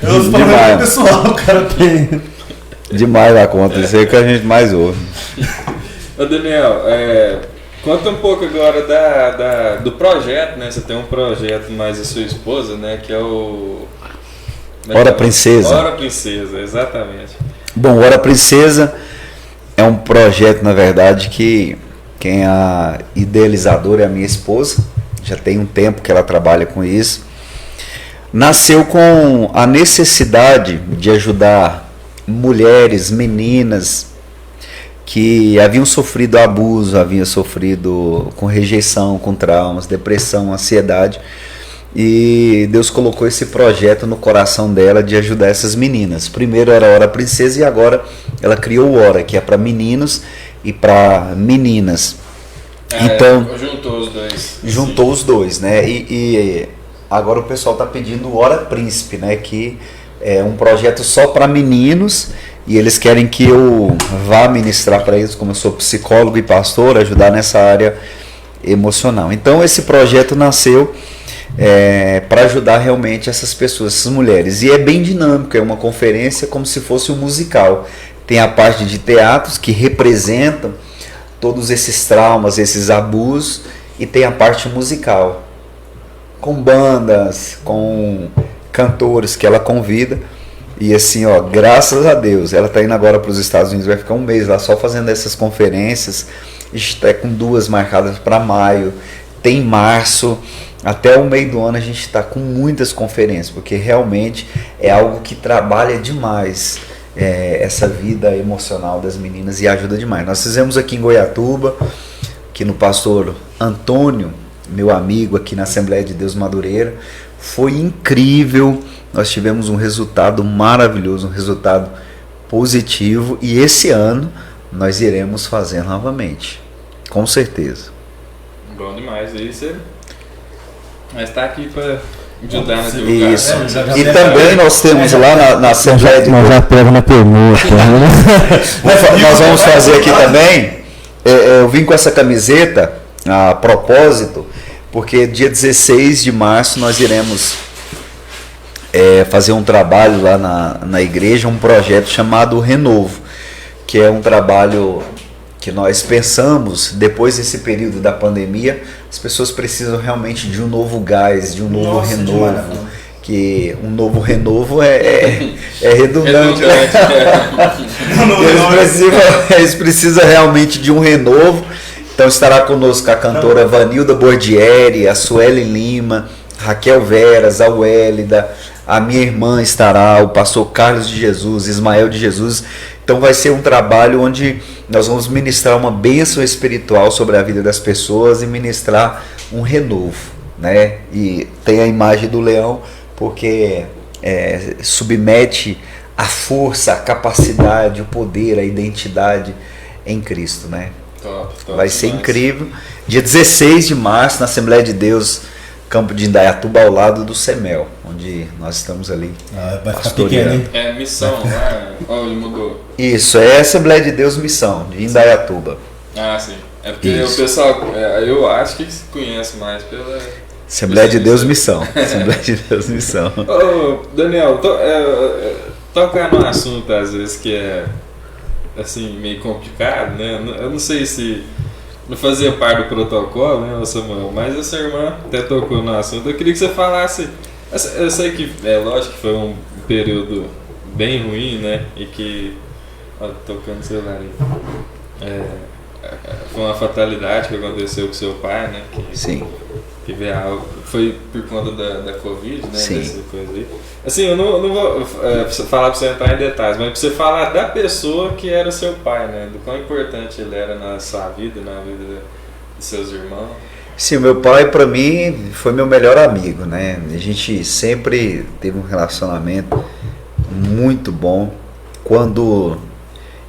Eu sou falando pessoal, o cara tem. Demais da conta, isso aí que a gente mais ouve. Ô Daniel, conta um pouco agora do projeto, né? Você tem um projeto mais a sua esposa, né? Que é o... Hora Princesa. Hora Princesa, exatamente. Bom, Hora Princesa é um projeto, na verdade, que quem é a idealizadora é a minha esposa. Já tem um tempo que ela trabalha com isso. Nasceu com a necessidade de ajudar mulheres, meninas que haviam sofrido abuso, haviam sofrido com rejeição, com traumas, depressão, ansiedade. E Deus colocou esse projeto no coração dela de ajudar essas meninas. Primeiro era a Hora Princesa e agora ela criou o Hora, que é para meninos e para meninas. Então juntou os dois. Juntou os dois, né? E agora o pessoal está pedindo o Hora Príncipe, né? Que é um projeto só para meninos e eles querem que eu vá ministrar para eles, como eu sou psicólogo e pastor, ajudar nessa área emocional. Então esse projeto nasceu para ajudar realmente essas pessoas, essas mulheres. E é bem dinâmico, é uma conferência como se fosse um musical. Tem a parte de teatros que representam todos esses traumas, esses abusos, e tem a parte musical, com bandas, com cantores que ela convida. E assim, ó, graças a Deus, ela está indo agora para os Estados Unidos, vai ficar um mês lá só fazendo essas conferências. Está com 2 marcadas para maio, tem março, até o meio do ano a gente está com muitas conferências, porque realmente é algo que trabalha demais essa vida emocional das meninas e ajuda demais. Nós fizemos aqui em Goiatuba, aqui no pastor Antônio, meu amigo aqui na Assembleia de Deus Madureira. Foi incrível, nós tivemos um resultado maravilhoso, um resultado positivo, e esse ano nós iremos fazer novamente, com certeza. Bom demais, isso. Mas está aqui para ajudar na divulgação. Isso. E também nós temos lá na Assembleia de Deus. Já pego na permuta. Nós vamos fazer aqui também. Eu vim com essa camiseta a propósito, porque dia 16 de março nós iremos fazer um trabalho lá na igreja, um projeto chamado Renovo, que é um trabalho que nós pensamos, depois desse período da pandemia, as pessoas precisam realmente de um novo gás, de um novo renovo. Que um novo renovo é redundante. Né? Eles precisam realmente de um renovo. Então estará conosco a cantora Vanilda Bordieri, a Sueli Lima, Raquel Veras, a Wélida, a minha irmã estará, o pastor Carlos de Jesus, Ismael de Jesus. Então vai ser um trabalho onde nós vamos ministrar uma bênção espiritual sobre a vida das pessoas e ministrar um renovo, né? E tem a imagem do leão, porque submete a força, a capacidade, o poder, a identidade em Cristo, né? Top, Vai ser demais. incrível. Dia 16 de março, na Assembleia de Deus, Campo de Indaiatuba, ao lado do CEMEL, onde nós estamos ali. Vai ficar pequeno, hein? É missão, né? Ele mudou. Isso, é Assembleia de Deus Missão, de Indaiatuba. Ah, sim. É porque Isso. o pessoal, eu acho que se conhece mais pela... Assembleia de Deus Missão. Assembleia de Deus Missão. Ô, Daniel, tocar num assunto às vezes que é assim, meio complicado, né? Eu não sei se não fazia parte do protocolo, né, Samuel? Mas essa irmã até tocou no assunto. Eu queria que você falasse. Eu sei que lógico que foi um período bem ruim, né? E que. Ó, tocando o celular aí. Foi uma fatalidade que aconteceu com seu pai, né? Sim. Que veio algo, foi por conta da Covid, né? Sim. Dessa coisa aí. Assim, eu não vou falar para você entrar em detalhes, mas para você falar da pessoa que era seu pai, né? Do quão importante ele era na sua vida, na vida de seus irmãos. Sim, meu pai para mim foi meu melhor amigo, né? A gente sempre teve um relacionamento muito bom. Quando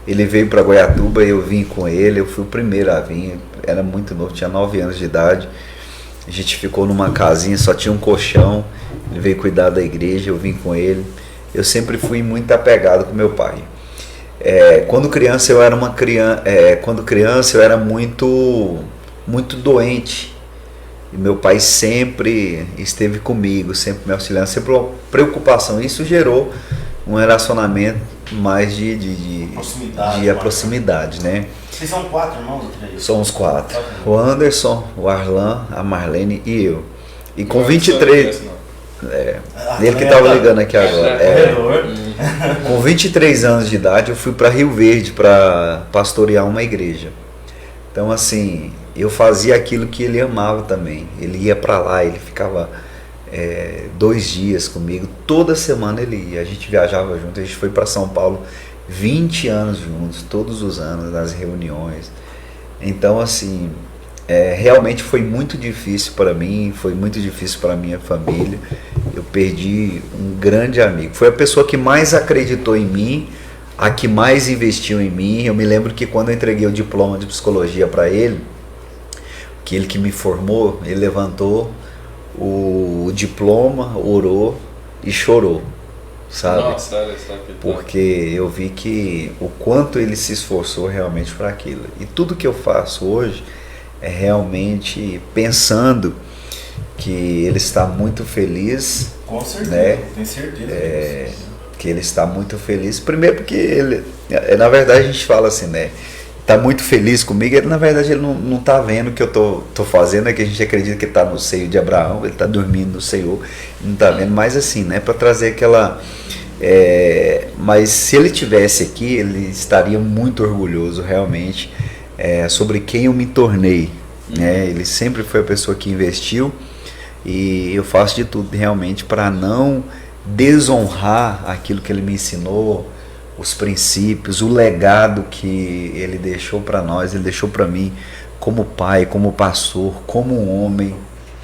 ele veio para Goiatuba, eu vim com ele, eu fui o primeiro a vir, era muito novo, tinha 9 anos de idade. A gente ficou numa casinha, só tinha um colchão, ele veio cuidar da igreja, eu vim com ele. Eu sempre fui muito apegado com meu pai. Quando criança eu era muito doente. E meu pai sempre esteve comigo, sempre me auxiliando, sempre uma preocupação. Isso gerou um relacionamento mais de proximidade, né? Vocês são 4 irmãos ou 3? Somos 4. O Anderson, o Arlan, a Marlene e eu. E com 23... ele que estava ligando aqui agora. Com 23 anos de idade eu fui para Rio Verde para pastorear uma igreja. Então assim, eu fazia aquilo que ele amava também. Ele ia para lá, ele ficava 2 dias comigo. Toda semana ele ia, a gente viajava junto. A gente foi para São Paulo 20 anos juntos, todos os anos, nas reuniões. Então assim, realmente foi muito difícil para mim, foi muito difícil para minha família. Eu perdi um grande amigo. Foi a pessoa que mais acreditou em mim, a que mais investiu em mim. Eu me lembro que quando eu entreguei o diploma de psicologia para ele, que ele que me formou, ele levantou o diploma, orou e chorou, sabe? Nossa, olha só que porque eu vi que o quanto ele se esforçou realmente para aquilo. E tudo que eu faço hoje é realmente pensando que ele está muito feliz. Com certeza, né? tenho certeza. Que ele está muito feliz. Primeiro porque ele, na verdade a gente fala assim, né? Tá muito feliz comigo, ele na verdade ele não tá vendo o que eu tô fazendo, é que a gente acredita que tá no seio de Abraão, ele tá dormindo no Senhor, não tá vendo, mas assim, né, para trazer aquela mas se ele tivesse aqui, ele estaria muito orgulhoso realmente sobre quem eu me tornei, né? Ele sempre foi a pessoa que investiu e eu faço de tudo realmente para não desonrar aquilo que ele me ensinou, os princípios, o legado que ele deixou para nós, ele deixou para mim como pai, como pastor, como um homem,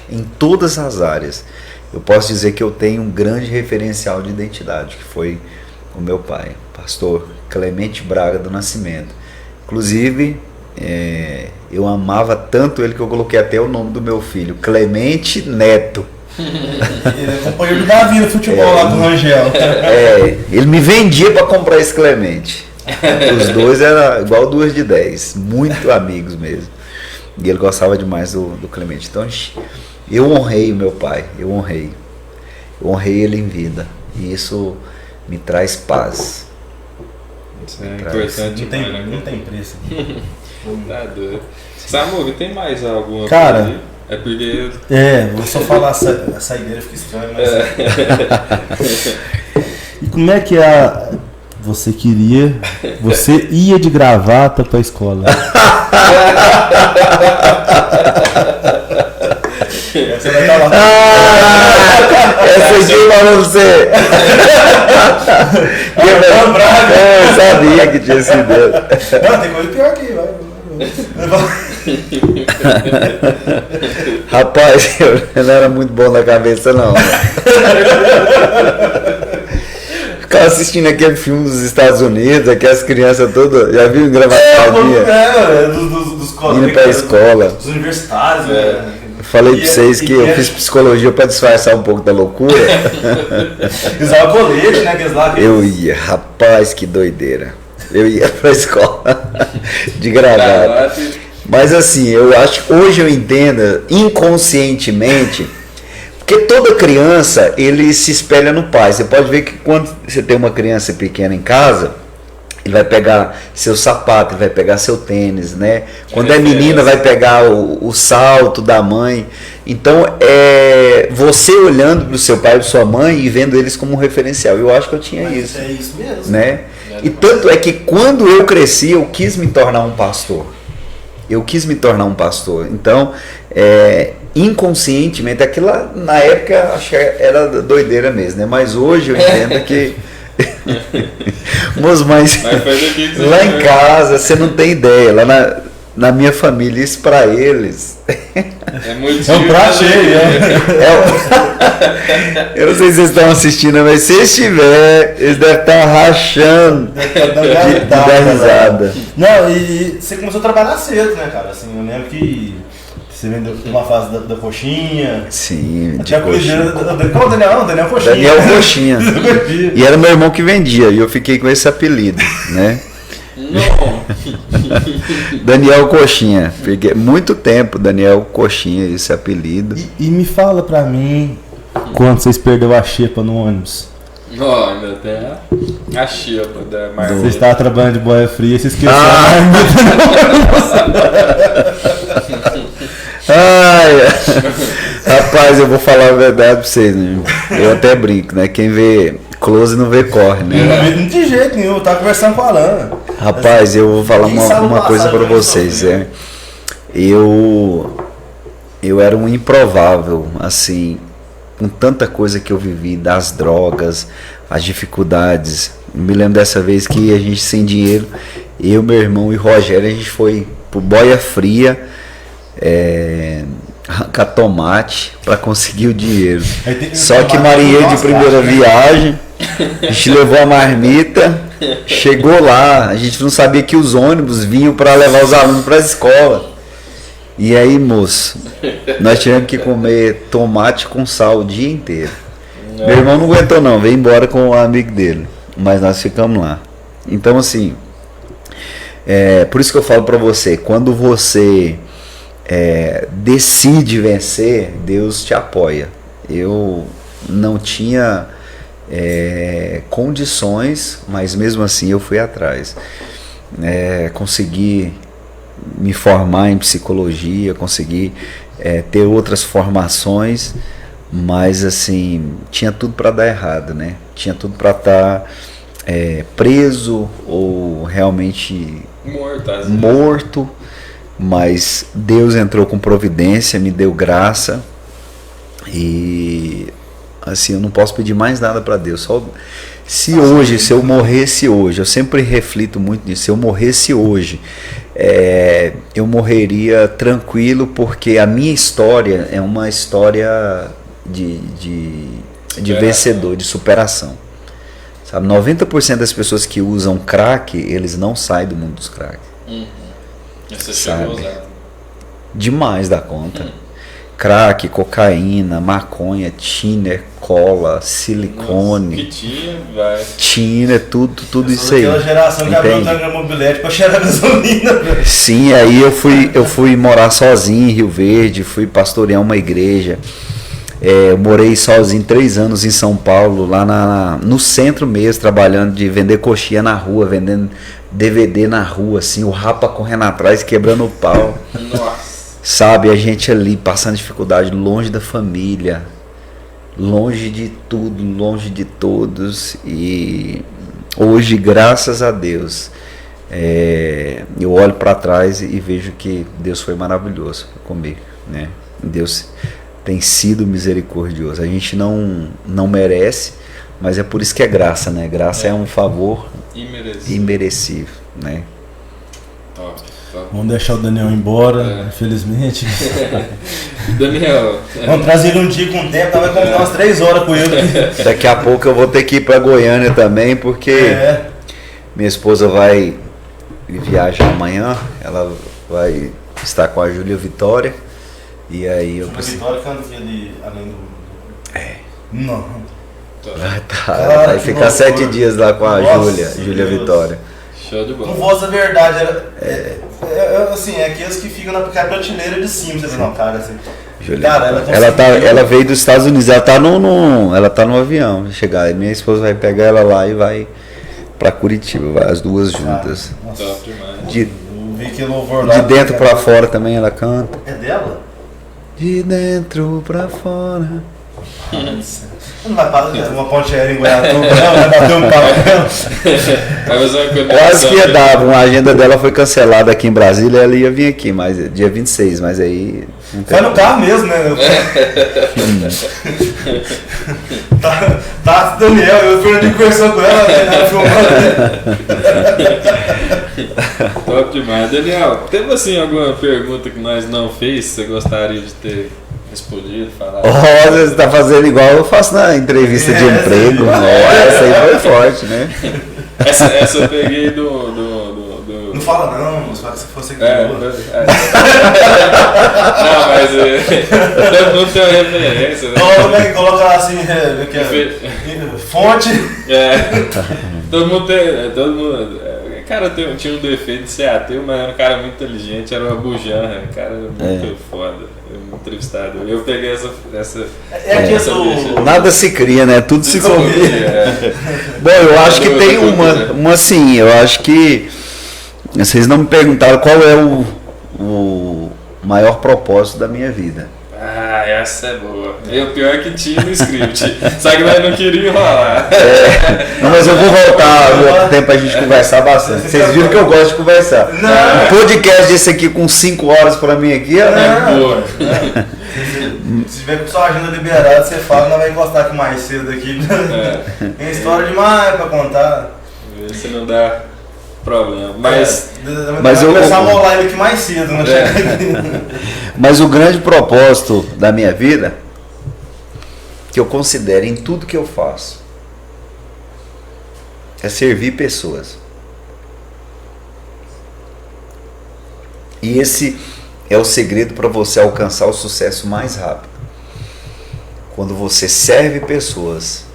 em todas as áreas. Eu posso dizer que eu tenho um grande referencial de identidade, que foi o meu pai, pastor Clemente Braga do Nascimento. Inclusive, eu amava tanto ele que eu coloquei até o nome do meu filho, Clemente Neto. Ele é companheiro do Davi no futebol lá com o Rangel. Ele me vendia para comprar esse Clemente. Os dois eram igual 2 de 10, muito amigos mesmo. E ele gostava demais do Clemente. Então eu honrei o meu pai, eu honrei ele em vida. E isso me traz paz. Isso é importante. Não tem preço. Tá doido. Samuel, tem mais alguma Cara, coisa aí? É porque... vou só falar a saideira, fica estranho, mas... E como é que você ia de gravata pra escola? Essa vai estar lá. Essa aqui pra você. Eu sabia que tinha sido. Não, tem coisa pior aqui, vai. Rapaz, eu não era muito bom na cabeça não. ficava assistindo aquele filme dos Estados Unidos, aquelas crianças todas, já viu engravatadinha? Dos Indo colegas. pra escola. Dos universitários, né? Eu falei pra vocês que eu fiz psicologia pra disfarçar um pouco da loucura. Usava colete, né? Aqueles lá. Eu ia, rapaz, que doideira. Eu ia pra escola de gravata. Mas assim, eu acho que hoje eu entendo inconscientemente, porque toda criança, ele se espelha no pai. Você pode ver que quando você tem uma criança pequena em casa, ele vai pegar seu sapato, ele vai pegar seu tênis, né? Quando é menina, vai pegar o salto da mãe. Então, você olhando para o seu pai e para sua mãe e vendo eles como um referencial. Eu acho que eu tinha isso. É isso mesmo. Né? E tanto é que quando eu cresci, eu quis me tornar um pastor. Então, inconscientemente, aquilo lá, na época acho que era doideira mesmo, né? Mas hoje eu entendo que mas lá em casa você não tem ideia, lá na minha família, isso pra eles muito um prato cheio, eu não sei se vocês estão assistindo, mas se estiver, eles devem estar rachando de dar risada. Não, e você começou a trabalhar cedo, né, cara? Assim, eu lembro que você vendeu uma fase da coxinha. Sim, de coxinha. Qual o Daniel? Daniel Coxinha. Daniel Coxinha. E era meu irmão que vendia, e eu fiquei com esse apelido, né? Não. Daniel Coxinha. Fiquei muito tempo, Daniel Coxinha, esse apelido. E me fala pra mim, quando vocês perderam a xepa no ônibus? Ó, ainda tem a xepa da marmita. Você estava trabalhando de boia fria, você esqueceu Rapaz, eu vou falar a verdade pra vocês, né? Eu até brinco, né? Quem vê close não vê corre, né? Não de jeito nenhum, eu tava conversando com a Alana. Rapaz, eu vou falar uma coisa pra vocês, eu era um improvável, assim, com tanta coisa que eu vivi, das drogas, as dificuldades. Eu me lembro dessa vez que a gente sem dinheiro, eu, meu irmão e Rogério, a gente foi pro Boia Fria, arrancar tomate para conseguir o dinheiro. Só que marinheiro de primeira viagem, a gente levou a marmita, chegou lá, a gente não sabia que os ônibus vinham para levar os alunos para a escola. E aí, moço, nós tivemos que comer tomate com sal o dia inteiro. Meu irmão não aguentou não, veio embora com o amigo dele, mas nós ficamos lá. Então assim, por isso que eu falo para você, quando você decide vencer, Deus te apoia. Eu não tinha condições, mas mesmo assim eu fui atrás. Consegui me formar em psicologia, consegui ter outras formações, mas assim, tinha tudo para dar errado, né? Tinha tudo para estar preso ou realmente morto. Mas Deus entrou com providência, me deu graça e assim, eu não posso pedir mais nada para Deus. Só se eu morresse hoje, eu sempre reflito muito nisso, se eu morresse hoje, eu morreria tranquilo, porque a minha história é uma história de vencedor, de superação. Sabe, 90% das pessoas que usam crack, eles não saem do mundo dos crack. Você chegou a usar? Demais da conta. Crack, cocaína, maconha, thinner, cola, silicone. Que tinha, vai. Thinner, tudo isso aí. Aquela geração que abriu o tanque da mobilete pra cheirar gasolina, velho. Sim, aí eu fui morar sozinho em Rio Verde, fui pastorear uma igreja. Eu morei sozinho 3 anos em São Paulo, lá no centro mesmo, trabalhando de vender coxinha na rua, vendendo DVD na rua, assim, o rapa correndo atrás, quebrando o pau. Nossa. Sabe, a gente ali passando dificuldade, longe da família, longe de tudo, longe de todos. E hoje, graças a Deus, eu olho para trás e vejo que Deus foi maravilhoso comigo, né? Deus tem sido misericordioso. A gente não merece, mas é por isso que é graça, né? Graça é um favor imerecível, né? Top. Vamos deixar o Daniel embora, infelizmente. Daniel. Vamos trazer ele um dia com tempo, vai contar umas 3 horas com ele. Daqui a pouco eu vou ter que ir pra Goiânia também, porque minha esposa vai viajar amanhã, ela vai estar com a Júlia Vitória. E aí eu preciso. Vitória canta aquele além do. Não. Vai ficar 7 dias lá com a Júlia Vitória. Show de bola. Com voz da verdade, assim, é aqueles que ficam na prateleira de cima, você vê, não, cara, assim. Júlia, cara, ela veio dos Estados Unidos, ela tá no avião, chegar, e minha esposa vai pegar ela lá e vai pra Curitiba, vai as duas juntas. Top demais. De louvor lá, dentro pra fora também ela canta. É dela? De dentro pra fora. Não vai fazer uma ponte aérea em Goiatuba, não, vai bater um papo. Quase que ia dar, uma agenda dela foi cancelada aqui em Brasília, ela ia vir aqui, mas dia 26, mas aí... Foi no carro mesmo, né? Tá, Daniel, eu fui ali conversando com ela, né? Top demais. Daniel, teve assim alguma pergunta que nós não fez, você gostaria de ter respondido, falado? Você está fazendo igual eu faço na entrevista de emprego. Essa aí foi forte, né? Essa eu peguei do... Não fala não, só que se fosse aqui. Não, mas todo mundo tem uma referência, né? Coloca lá assim, fonte. Todo mundo cara, tinha um defeito de ser ateu, mas era um cara muito inteligente, era uma bujanra, cara muito foda, muito entrevistado. Eu peguei essa nada se cria, né? Tudo se copia. Bom, eu acho que tem uma assim, eu acho que vocês não me perguntaram qual é o maior propósito da minha vida. Essa é boa. E o pior é que tinha no script. Só que nós não queríamos enrolar. Não, mas eu vou voltar outro tempo pra gente conversar bastante. Vocês viram que eu gosto de conversar. Um podcast desse aqui com 5 horas pra mim aqui, boa. Se tiver com sua agenda liberada, você fala, não vai encostar aqui mais cedo aqui. Tem história demais pra contar. Você não dá problema. Mas eu vou começar a molar ele aqui mais cedo, né? Mas o grande propósito da minha vida, que eu considero em tudo que eu faço, é servir pessoas. E esse é o segredo para você alcançar o sucesso mais rápido. Quando você serve pessoas,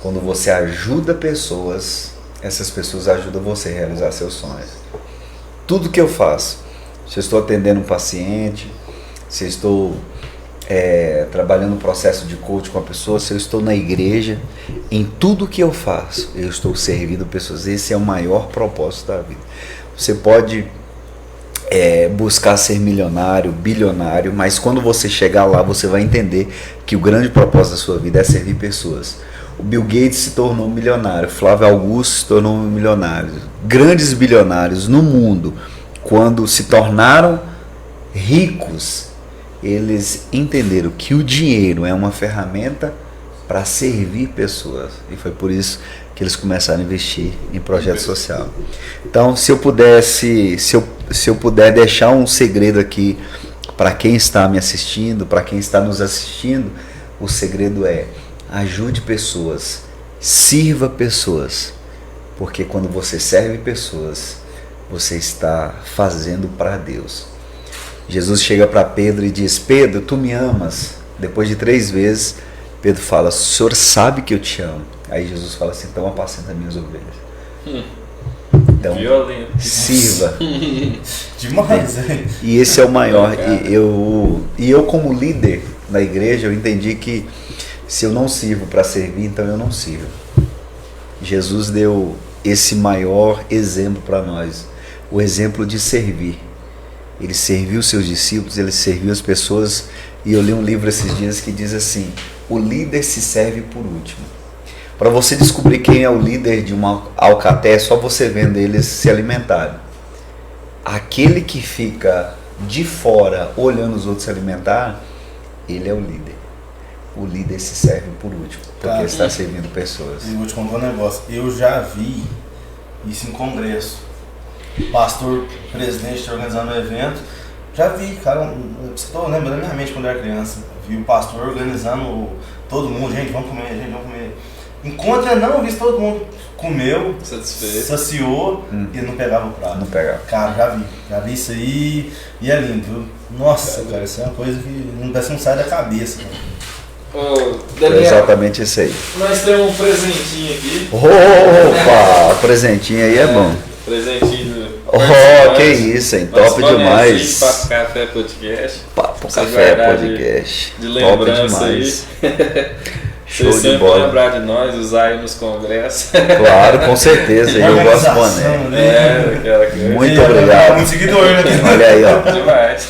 quando você ajuda pessoas, essas pessoas ajudam você a realizar seus sonhos. Tudo que eu faço, se eu estou atendendo um paciente, se eu estou trabalhando um processo de coaching com a pessoa, se eu estou na igreja, em tudo que eu faço, eu estou servindo pessoas. Esse é o maior propósito da vida. Você pode buscar ser milionário, bilionário, mas quando você chegar lá, você vai entender que o grande propósito da sua vida é servir pessoas. O Bill Gates se tornou milionário, Flávio Augusto se tornou milionário. Grandes bilionários no mundo, quando se tornaram ricos, eles entenderam que o dinheiro é uma ferramenta para servir pessoas. E foi por isso que eles começaram a investir em projeto social. Então, se eu puder deixar um segredo aqui para quem está me assistindo, para quem está nos assistindo, o segredo é: ajude pessoas, sirva pessoas, porque quando você serve pessoas, você está fazendo para Deus. Jesus chega para Pedro e diz: Pedro, tu me amas? Depois de 3 vezes, Pedro fala: o Senhor sabe que eu te amo. Aí Jesus fala assim: então apacenta minhas ovelhas. Então, violento. Sirva. Demais, hein? E esse é o maior. E eu como líder na igreja, eu entendi que se eu não sirvo para servir, então eu não sirvo. Jesus deu esse maior exemplo para nós, o exemplo de servir. Ele serviu seus discípulos, ele serviu as pessoas. E eu li um livro esses dias que diz assim: o líder se serve por último. Para você descobrir quem é o líder de uma alcateia, é só você vendo eles se alimentarem. Aquele que fica de fora olhando os outros se alimentar, ele é o líder. O líder se serve por último, porque ele está servindo pessoas. Eu vou te contar um negócio. Eu já vi isso em congresso. pastor, presidente, está organizando um evento. Já vi, cara, estou lembrando da minha mente quando eu era criança. Vi o pastor organizando todo mundo, gente, vamos comer, gente, vamos comer. Enquanto eu não vi, todo mundo comeu, saciou e não pegava o prato. Não pegava. Cara, já vi isso aí e é lindo, viu? Nossa, cara, isso é uma coisa que parece que não sai da cabeça, cara. Ô, Daniel, É exatamente isso aí. nós temos um presentinho aqui. Opa, presentinho aí é bom. Presentinho do... Que isso, hein? Top demais. Papo Café Podcast. Papo Você Café guardar Podcast. De Top lembrança demais. aí. Show Você de sempre bola. lembrar de nós, usar aí nos congressos. Claro, com certeza. Eu gosto do Organização, boné. né? Aquela coisa. Muito obrigado. Muito seguidor, né? Olha aí, ó. Demais.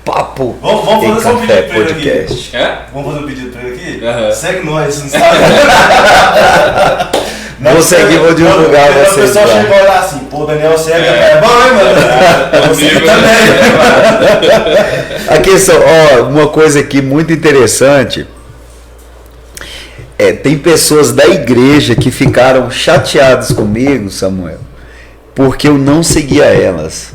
Papo Vamos e fazer só um Café pedido pra ele aqui. Podcast. Hã? Vamos fazer um pedido pra ele aqui? Aham. Segue nós, não sabe? Vou seguir, vou divulgar O vocês pessoal lá. chega a olhar assim, pô, o Daniel segue, é bom, hein, mano? Eu sigo também. Aqui só, ó, uma coisa aqui muito interessante. Tem pessoas da igreja que ficaram chateadas comigo, Samuel, porque eu não seguia elas.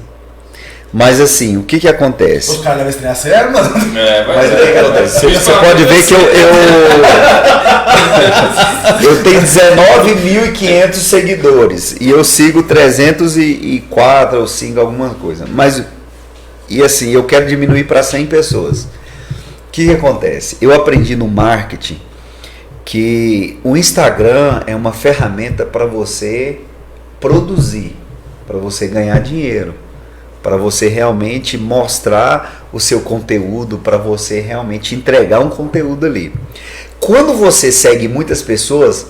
Mas assim, o que acontece? Os caras devem estrear sério, mano. Mas o que acontece? Você pode ver que eu tenho 19.500 seguidores e eu sigo 304 ou 5 alguma coisa. Mas e assim, eu quero diminuir para 100 pessoas. O que acontece? Eu aprendi no marketing que o Instagram é uma ferramenta para você produzir, para você ganhar dinheiro, para você realmente mostrar o seu conteúdo, para você realmente entregar um conteúdo ali. Quando você segue muitas pessoas,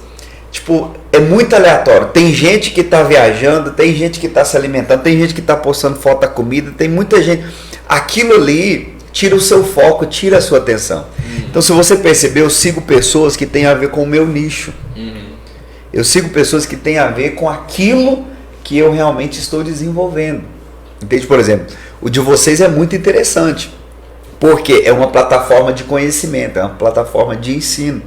tipo, é muito aleatório. Tem gente que está viajando, tem gente que está se alimentando, tem gente que está postando foto da comida, tem muita gente. Aquilo ali tira o seu foco, tira a sua atenção. Então, se você perceber, eu sigo pessoas que têm a ver com o meu nicho. Eu sigo pessoas que têm a ver com aquilo que eu realmente estou desenvolvendo. Entende? Por exemplo, o de vocês é muito interessante, porque é uma plataforma de conhecimento, é uma plataforma de ensino.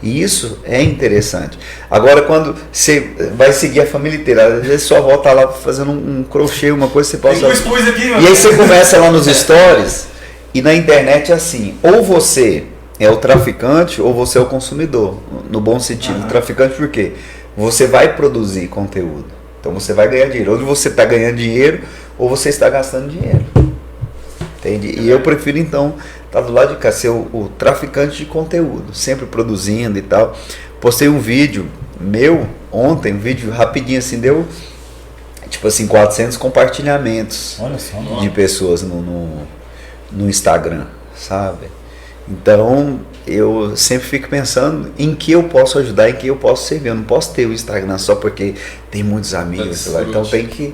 E isso é interessante. Agora, quando você vai seguir a família inteira, às vezes sua avó está lá fazendo um crochê, uma coisa que você possa... Tem cuscuz aqui, mano. E aí você começa lá nos stories, e na internet é assim, ou você é o traficante ou você é o consumidor, no bom sentido. Traficante por quê? Você vai produzir conteúdo, então você vai ganhar dinheiro. Ou você está ganhando dinheiro ou você está gastando dinheiro. Entende? E eu prefiro então estar do lado de cá, ser o traficante de conteúdo, sempre produzindo e tal. Postei um vídeo meu ontem, um vídeo rapidinho assim, deu tipo assim 400 compartilhamentos. Olha só, de pessoas no Instagram, sabe? Então eu sempre fico pensando em que eu posso ajudar, em que eu posso servir. Eu não posso ter o Instagram só porque tem muitos amigos, sei lá. Então tem que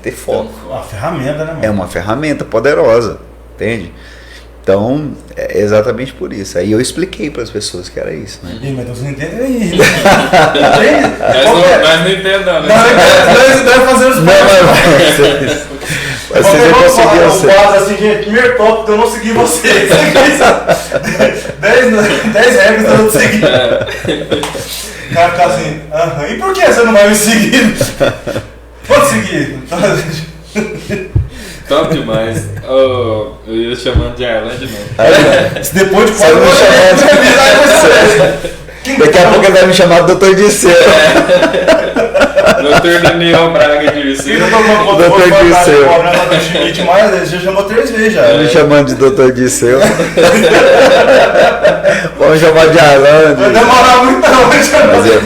ter foco. Uma ferramenta, né, mano? É uma ferramenta poderosa, entende? Então é exatamente por isso. Aí eu expliquei para as pessoas que era isso, né? Ih, mas então você não entende aí. Nós não entendemos. Nós devemos fazer os Mas vocês vão conseguir eu ser. faço assim, gente, primeiro tópico, eu não segui vocês. 10 regras eu não segui. O cara fica assim, e por que você não vai me seguir? Pode seguir. Top demais. Oh, eu ia chamando de Arlan de novo. Se depois de Você não Daqui a pouco ele vai me chamar de Dr. Disseu. Dr. Daniel Braga de Vicente. Dr. Disseu. Mas ele já chamou 3 vezes já. Me chamando de Dr. Disseu. Vamos chamar de Arlan. Vai demorar muito não, vai chamar. Mas é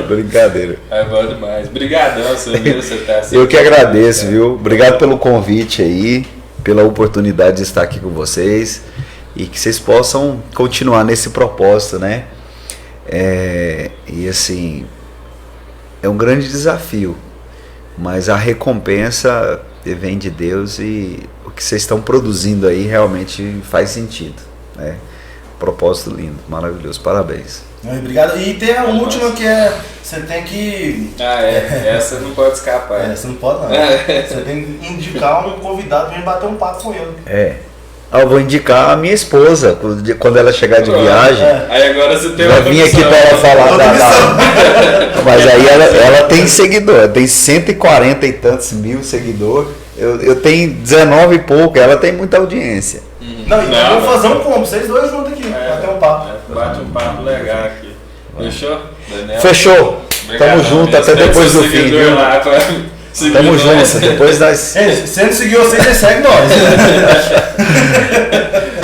brincadeira. É bom demais. Obrigadão, você tá assim. Eu que agradeço, viu? Obrigado pelo convite aí, pela oportunidade de estar aqui com vocês e que vocês possam continuar nesse propósito, né? E assim, é um grande desafio, mas a recompensa vem de Deus e o que vocês estão produzindo aí realmente faz sentido, né? Propósito lindo, maravilhoso, parabéns. Obrigado. E tem a última que é, você tem que... Essa não pode escapar. Você não pode não. Você tem que indicar um convidado pra gente bater um papo com ele. Eu vou indicar a minha esposa, quando ela chegar de viagem. Aí agora você tem Vai outra vir aqui opção. para ela falar Mas aí ela tem seguidor, ela tem 140 e tantos mil seguidores. Eu tenho 19 e pouco, ela tem muita audiência. Não, então vamos fazer um combo, vocês dois juntos aqui, bater um papo. Bate um papo legal aqui. Fechou? Daniel? Fechou. Obrigado, Tamo junto, amigo. até depois do fim, Seguidor viu? lá pra seguir Tamo nós. junto, depois nós. Se ele não seguir vocês, ele segue nós.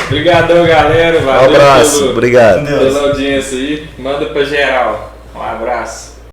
Obrigadão, galera. Um Valeu abraço, obrigado. Deus. pela audiência aí. Manda pra geral. Um abraço.